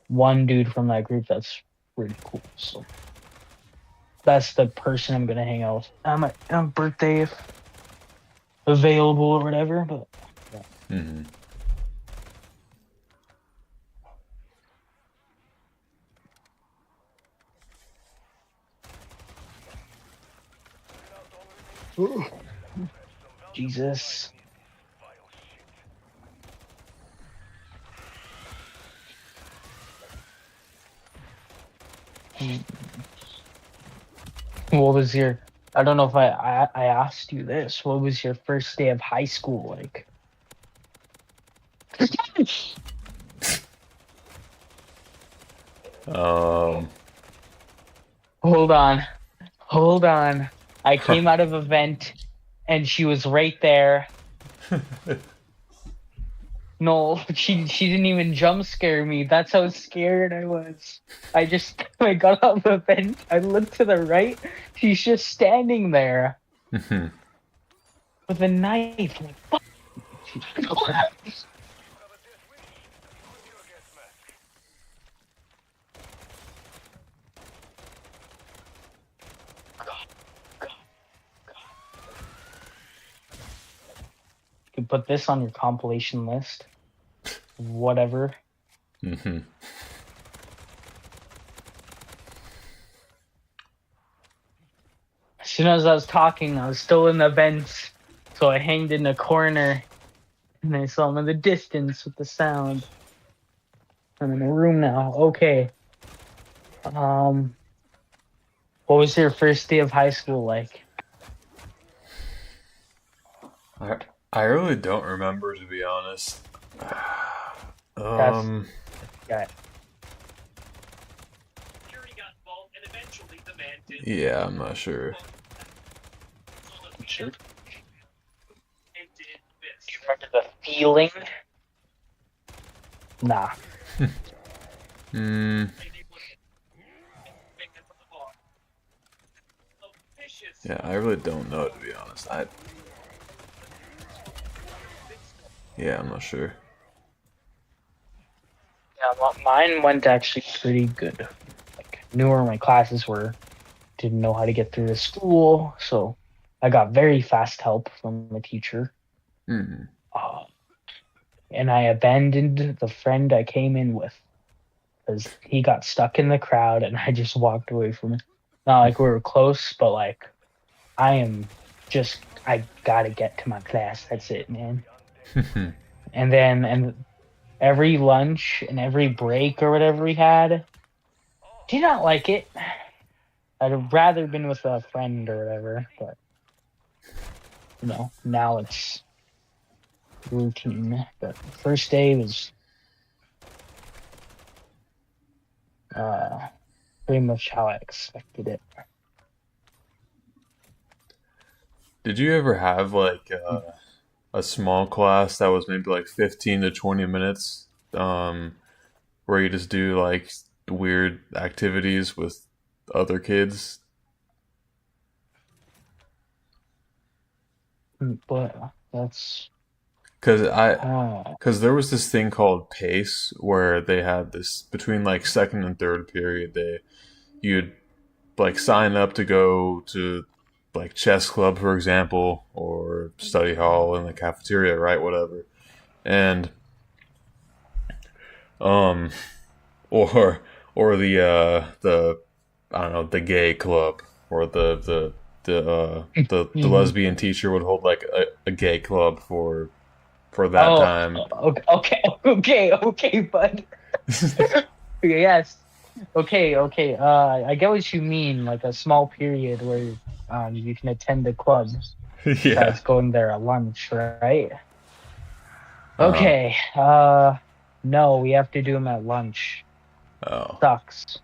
one dude from that group that's really cool. So that's the person I'm gonna hang out with on my birthday if available or whatever. But Hmm. Jesus. What was your? I don't know if I asked you this. What was your first day of high school like? Um. Hold on. I came out of a vent, and she was right there. No, she didn't even jump scare me. That's how scared I was. I got out of the vent. I looked to the right. She's just standing there Mhm. with a knife. Like, fuck. You can put this on your compilation list. Whatever. Mhm. As soon as I was talking, I was still in the vents. So I hanged in the corner and I saw him in the distance with the sound. I'm in a room now. Okay. What was your first day of high school like? I I really don't remember, to be honest. That's Um. yeah. Yeah, I'm not sure. Sure. Do you remember the feeling? Nah. Hmm. Yeah, I really don't know, to be honest. Yeah, I'm not sure. Yeah, mine went actually pretty good. Like, knew where my classes were. Didn't know how to get through the school, so I got very fast help from the teacher. Hmm. Uh, and I abandoned the friend I came in with because he got stuck in the crowd, and I just walked away from it. Not like we were close, but like I am just I gotta get to my class. That's it, man. And every lunch and every break or whatever we had, did not like it. I'd have rather been with a friend or whatever, but now it's routine. But the first day was pretty much how I expected it. Did you ever have like a small class that was maybe like 15 to 20 minutes, where you just do like weird activities with other kids? But that's Because there was this thing called pace where they had this between like second and third period. You'd like sign up to go to like chess club, for example, or study hall in the cafeteria, right? Whatever, and um, or the I don't know, the gay club, or the lesbian teacher would hold like a gay club for that time. Okay, bud. Yes. Okay. I get what you mean, like a small period where you can attend the club Yeah. besides going there at lunch, right? Uh-huh. Okay. No, we have to do them at lunch. Oh. Sucks.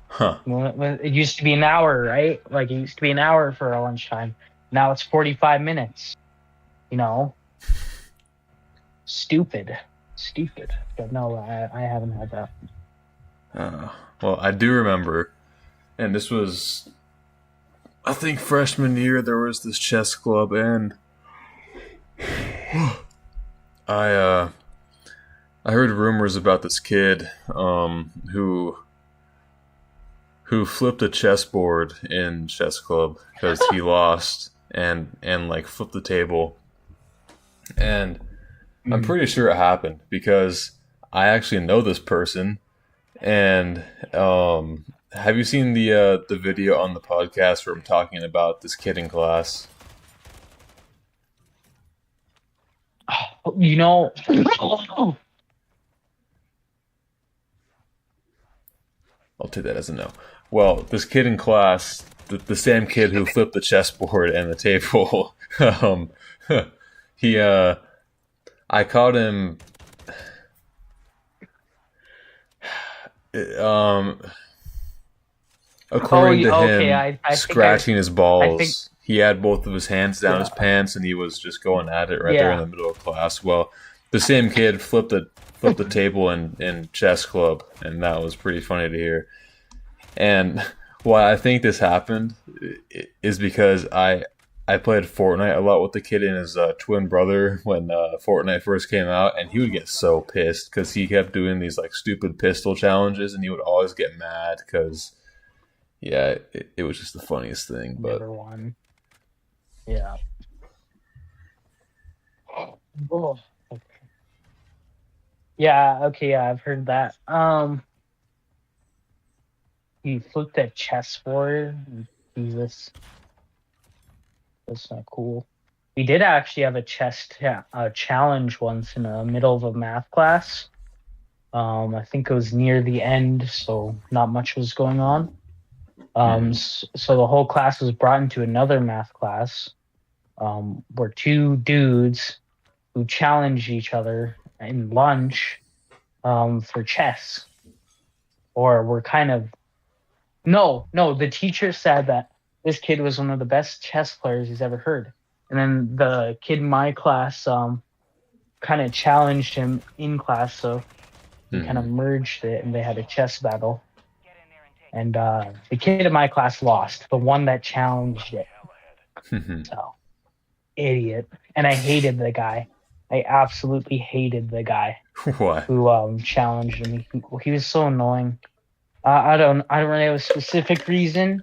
Huh. It used to be an hour, right? Like, it used to be an hour for a lunchtime. Now it's 45 minutes. Stupid. But no, I haven't had that. Well, I do remember, and this was, I think, freshman year. There was this chess club, and I heard rumors about this kid who flipped a chessboard in chess club because he lost and like flipped the table, and I'm pretty sure it happened because I actually know this person. And have you seen the video on the podcast where I'm talking about this kid in class? I'll take that as a no. Well, this kid in class, the same kid who flipped the chessboard and the table, I caught him. According to him, scratching his balls. He had both of his hands down his pants, and he was just going at it right there in the middle of class. Well, the same kid flipped the table in chess club, and that was pretty funny to hear. And why I think this happened is because I played Fortnite a lot with the kid and his twin brother when Fortnite first came out, and he would get so pissed because he kept doing these like stupid pistol challenges, and he would always get mad because, yeah, it was just the funniest thing. But Never won. Yeah. Oh, okay. Yeah. Okay. Yeah, I've heard that. He flipped a chessboard. Jesus. That's not cool. We did actually have a chess challenge once in the middle of a math class. I think it was near the end, so not much was going on. So the whole class was brought into another math class, where two dudes who challenged each other in lunch for chess, or were kind of no. The teacher said that this kid was one of the best chess players he's ever heard. And then the kid in my class kind of challenged him in class, so he kind of merged it, and they had a chess battle. And the kid in my class lost, the one that challenged it. So, idiot. And I hated the guy. I absolutely hated the guy. Why? Who challenged him. He was so annoying. I don't really have a specific reason,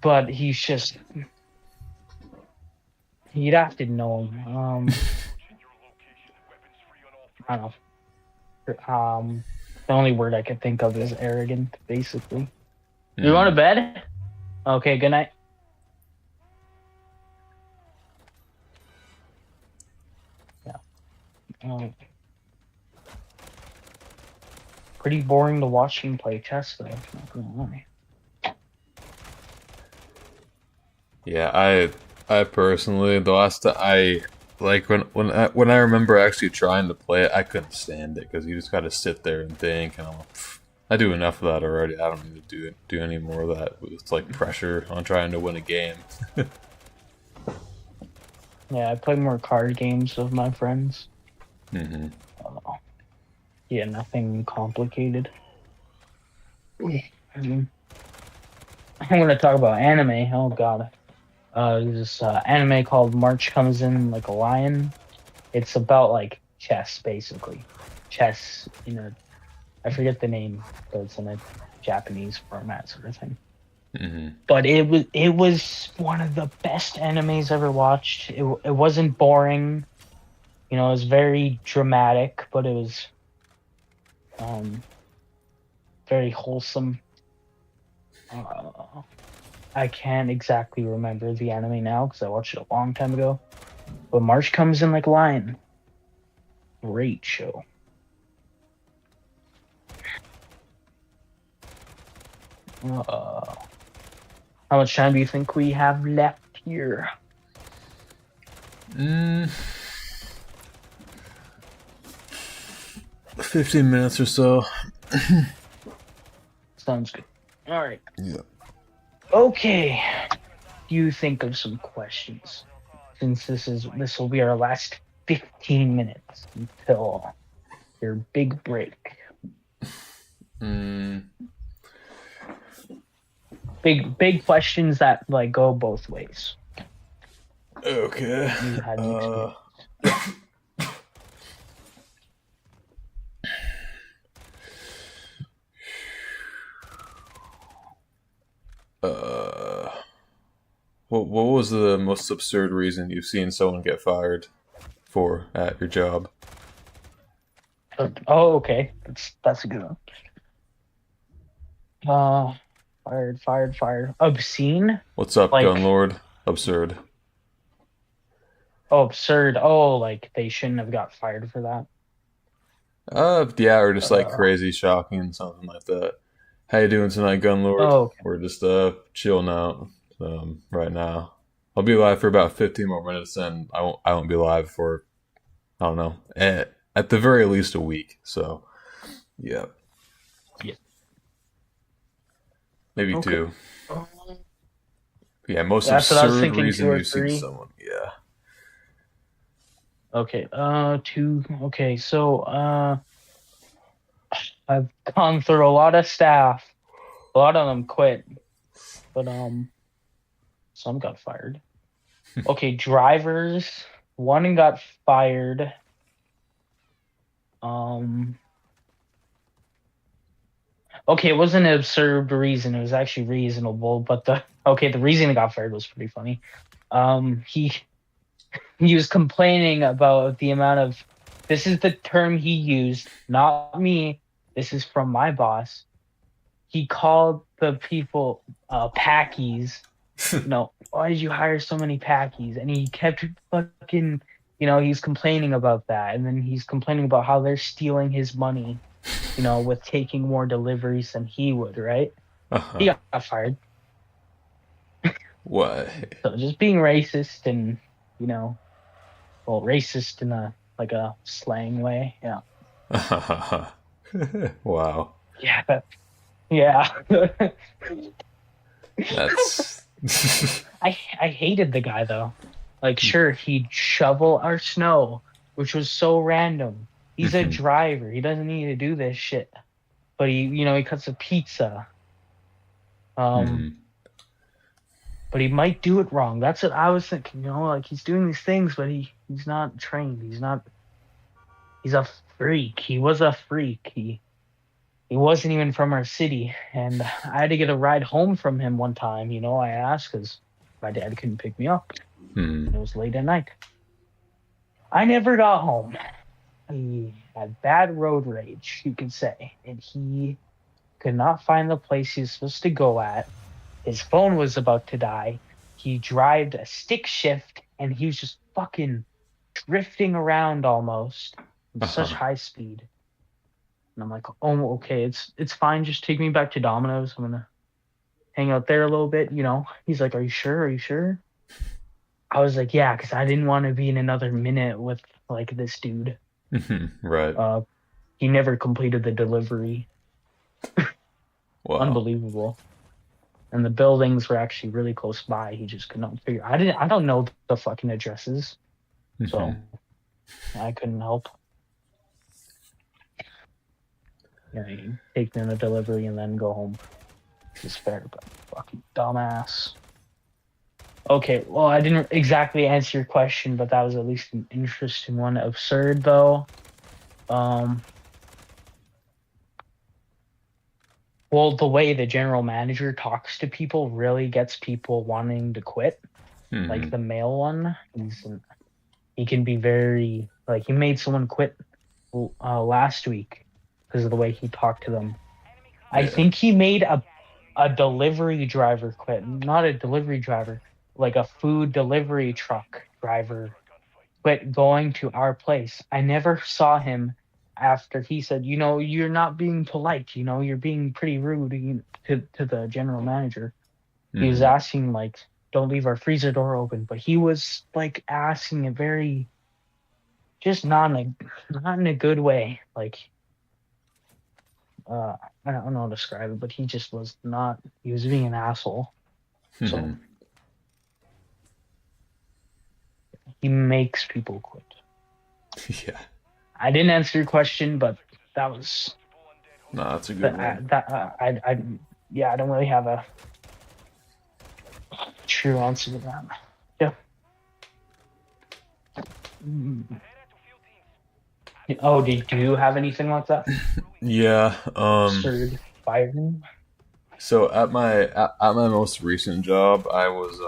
but he's just, you'd have to know him. I don't know. The only word I could think of is arrogant, basically. You going to bed? Okay, good night. Pretty boring to watch him play chess, though. Not gonna lie. Yeah, I personally the last time I like when I remember actually trying to play it, I couldn't stand it because you just got to sit there and think, and I'm like, "Pfft, I do enough of that already. I don't need to do any more of that. It's like pressure on trying to win a game." Yeah, I play more card games with my friends. Hmm. Yeah, nothing complicated. I'm gonna talk about anime. Oh god. There's this anime called March Comes In Like a Lion. It's about like chess, basically. Chess in a, I forget the name, but it's in a Japanese format sort of thing. Hmm. But it was one of the best animes ever watched. It wasn't boring. You know, it was very dramatic, but it was very wholesome. I can't exactly remember the anime now because I watched it a long time ago. But March Comes In Like a Lion. Great show. How much time do you think we have left here? 15 minutes or so. Sounds good. All right. Yeah. Okay. You think of some questions, since this will be our last 15 minutes until your big break. Big questions that like go both ways. Okay. You had the experience. What was the most absurd reason you've seen someone get fired for at your job? Oh, okay. That's a good one. Fired. Obscene? What's up, Like- Gunlord? Absurd. Oh, absurd. Oh, like they shouldn't have got fired for that. Yeah, or just like crazy, shocking, something like that. How you doing tonight, Gunlord? Oh, okay. We're just chilling out right now. I'll be live for about 15 more minutes, and I won't be live for, I don't know, at the very least a week. So, yeah. Yeah. Maybe Okay. 2. Yeah, most That's what I was absurd thinking, reason 2 or you've seen 3. someone. Yeah. Okay, 2. Okay, so I've gone through a lot of staff. A lot of them quit, but some got fired. Okay, drivers. 1 got fired. Okay, it wasn't an absurd reason. It was actually reasonable, but the reason he got fired was pretty funny. He was complaining about the amount of, this is the term he used, not me. This is from my boss. He called the people packies. Why did you hire so many packies? And he kept fucking, he's complaining about that. And then he's complaining about how they're stealing his money, with taking more deliveries than he would, right? Uh-huh. He got fired. What? So just being racist and, racist in a slang way. Yeah. Wow. Yeah. Yeah. That's. I hated the guy though. Like, sure, he'd shovel our snow, which was so random. He's a driver. He doesn't need to do this shit. But he cuts a pizza. But he might do it wrong. That's what I was thinking. Like he's doing these things, but he's not trained. He's a freak. He was a freak. He wasn't even from our city, and I had to get a ride home from him one time. I asked because my dad couldn't pick me up. It was late at night. I never got home. He had bad road rage, you could say, and he could not find the place he was supposed to go at. His phone was about to die. He drove a stick shift, and he was just fucking drifting around almost. It's such high speed. And I'm like, oh, okay, it's fine. Just take me back to Domino's. I'm gonna hang out there a little bit, you know. He's like, are you sure? Are you sure? I was like, yeah, because I didn't want to be in another minute with like this dude. Right. He never completed the delivery. Wow. Unbelievable. And the buildings were actually really close by. He just could not figure. I don't know the fucking addresses, so I couldn't help. Yeah, you take in the delivery and then go home. It's fair, but fucking dumbass. Okay, well, I didn't exactly answer your question, but that was at least an interesting one. Absurd, though. Well, the way the general manager talks to people really gets people wanting to quit. Like the male one, he can be very, like, he made someone quit last week because of the way he talked to them. I think he made a delivery driver quit. Not a delivery driver, like a food delivery truck driver quit going to our place. I never saw him after he said, you know, you're not being polite, you know, you're being pretty rude to the general manager. He was asking, like, don't leave our freezer door open, but he was like asking it very, just not in a good way. Like, I don't know how to describe it, but he just was not. He was being an asshole. So he makes people quit. Yeah. I didn't answer your question, but that was. No, that's a good one. I don't really have a true answer to that. Yeah. Oh, do you have anything like that? Yeah. Absurd firing. So at my most recent job, I was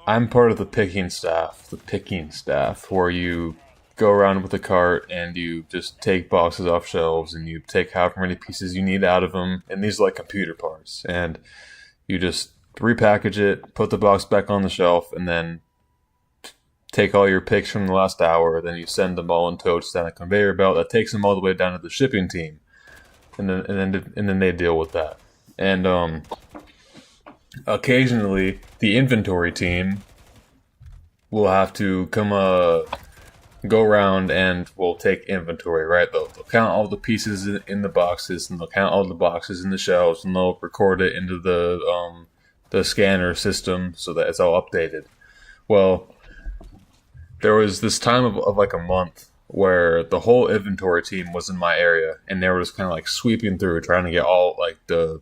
I'm part of the picking staff, where you go around with a cart and you just take boxes off shelves and you take however many pieces you need out of them, and these are like computer parts, and you just repackage it, put the box back on the shelf, and then take all your picks from the last hour, then you send them all in totes down a conveyor belt that takes them all the way down to the shipping team, and then they deal with that. And occasionally the inventory team will have to come go around and will take inventory, right? They'll count all the pieces in the boxes, and they'll count all the boxes in the shelves, and they'll record it into the scanner system so that it's all updated. Well, there was this time of like a month where the whole inventory team was in my area, and they were just kind of like sweeping through, trying to get all like the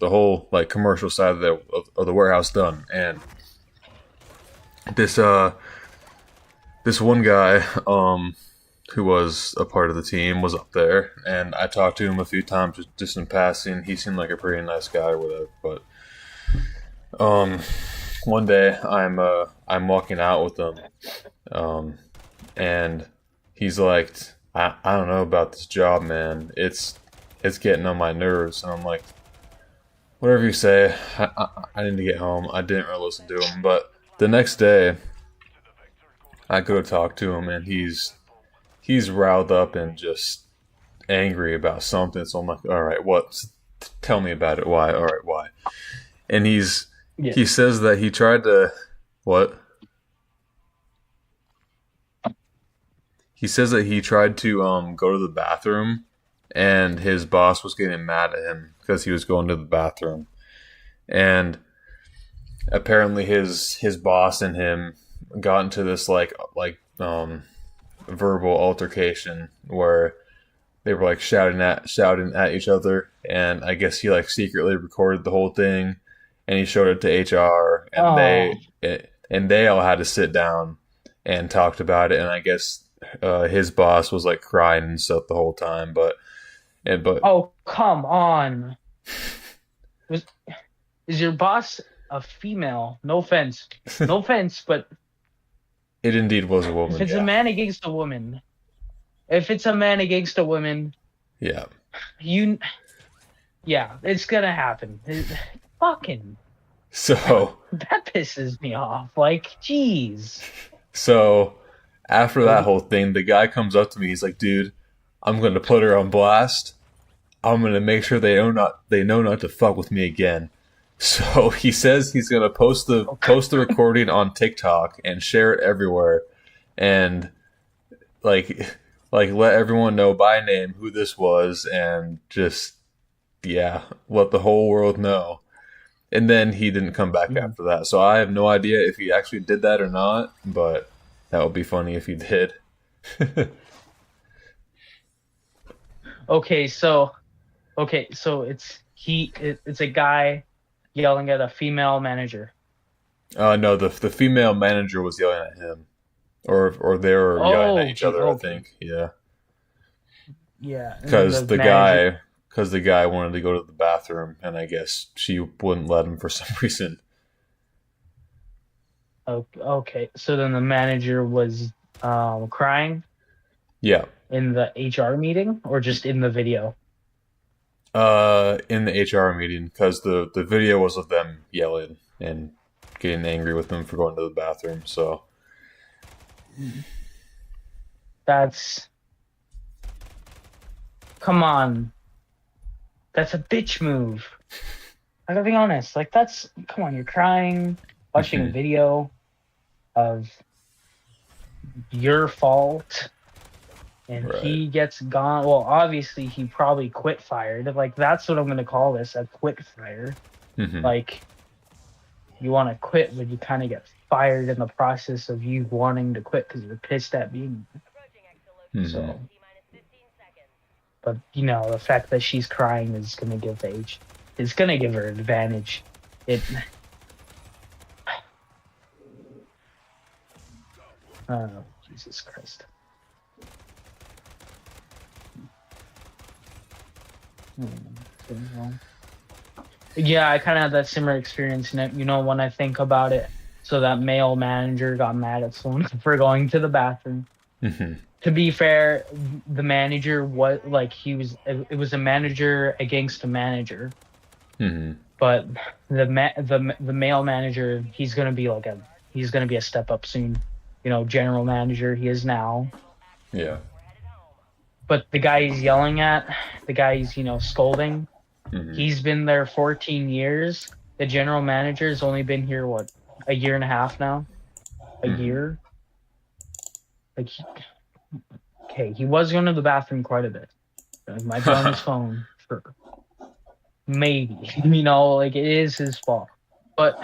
whole like commercial side of the warehouse done. And this one guy who was a part of the team was up there, and I talked to him a few times just in passing. He seemed like a pretty nice guy or whatever, but one day I'm walking out with him, and he's like, I don't know about this job, man. It's getting on my nerves. And I'm like, whatever you say. I need to get home. I didn't really listen to him, but the next day I go talk to him, and he's riled up and just angry about something. So I'm like, all right, what? Tell me about it. Why? All right, why? And he says that he tried to what? He says that he tried to go to the bathroom, and his boss was getting mad at him because he was going to the bathroom. And apparently his boss and him got into this like verbal altercation where they were like shouting at each other, and I guess he like secretly recorded the whole thing, and he showed it to HR, and they all had to sit down and talked about it. And I guess his boss was like crying and stuff the whole time, but oh, come on. Is your boss a female? No offense, but it indeed was a woman. If it's a man against a woman, yeah, it's gonna happen. Fucking. So that pisses me off. Like, jeez. So after that whole thing, the guy comes up to me. He's like, "Dude, I'm gonna put her on blast. I'm gonna make sure they know not to fuck with me again." So he says he's gonna post the recording on TikTok and share it everywhere, and like let everyone know by name who this was, and just let the whole world know. And then he didn't come back after that. So I have no idea if he actually did that or not, but that would be funny if he did. Okay, so it's a guy yelling at a female manager. No, the female manager was yelling at him, or they were yelling at each other. Okay. I think, yeah, Yeah, and because the manager- guy wanted to go to the bathroom, and I guess she wouldn't let him for some reason. Okay, so then the manager was crying Yeah, in the HR meeting or just in the video? in the HR meeting, because the video was of them yelling and getting angry with him for going to the bathroom. So That's come on. That's a bitch move. I gotta be honest. Like that's come on, you're crying, watching a Mhm. video of your fault and Right. he gets gone. Well, obviously he probably quit fired. Like that's what I'm gonna call this, a quit fire. Mhm. Like you want to quit, but you kind of get fired in the process of you wanting to quit because you're pissed at being. Mhm. So, but you know, the fact that she's crying is gonna give age. It's gonna give her advantage. It. Oh, Jesus Christ. Yeah, I kind of had that similar experience. You know, when I think about it, so that male manager got mad at someone for going to the bathroom. Mhm. To be fair, the manager was like it was a manager against a manager, Mhm. but the male manager he's gonna be a step up soon, you know, general manager he is now. Yeah. But the guy he's yelling at, the guy he's scolding, Mhm. he's been there 14 years. The general manager's only been here what, a year and a half now, a Mhm. year. Like, he was going to the bathroom quite a bit. He might be on his phone for maybe, like it is his fault. But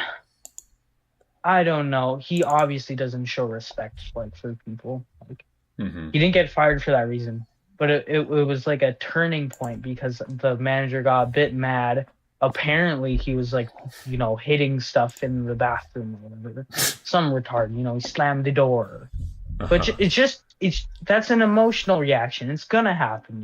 I don't know. He obviously doesn't show respect like for people. Like Mhm. he didn't get fired for that reason. But it was like a turning point because the manager got a bit mad. Apparently he was like, hitting stuff in the bathroom or whatever. Some retard, he slammed the door. But that's an emotional reaction. It's gonna happen,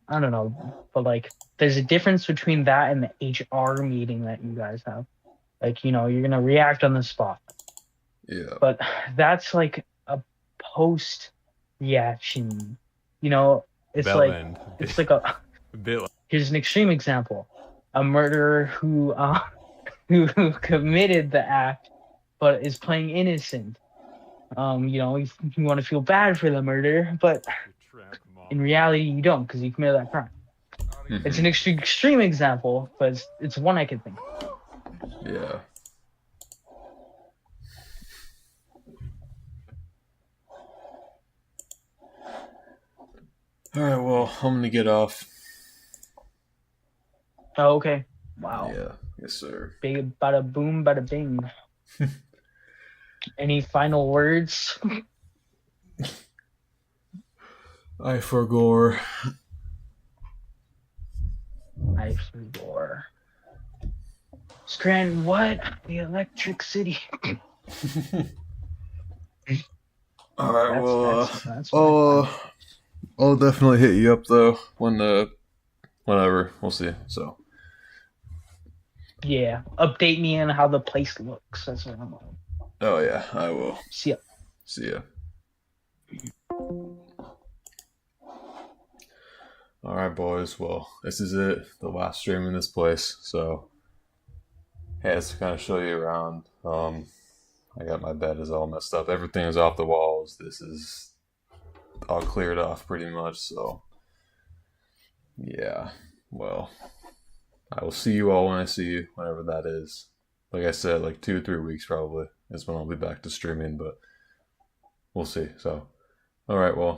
I don't know, but like, there's a difference between that and the HR meeting that you guys have. Like, you're gonna react on the spot. Yeah. But that's like a post reaction. It's Bell like end. it's like a. Bit Here's an extreme example: a murderer who who committed the act, but is playing innocent. You want to feel bad for the murder, but in reality, you don't because you committed that crime. Mhm. It's an extreme example, but it's one I can think of. Yeah. All right. Well, I'm gonna get off. Oh, okay. Wow. Yeah. Yes, sir. Big bada boom, bada bing. Any final words? I forgore. I forgot. Scranton, what? The Electric City. All right. Well, that's my final- I'll definitely hit you up though whenever we'll see. So yeah. Update me on how the place looks. That's what I'm on. oh yeah, I will. See ya. See ya. All right, boys. Well, this is it. The last stream in this place. So Yeah, it's to kind of show you around. I got my bed is all messed up. Everything is off the walls. This is all cleared off pretty much. So yeah, well, I will see you all when I see you, whenever that is. Like I said, like 2 or 3 weeks probably is when I'll be back to streaming, but we'll see. So, all right, well,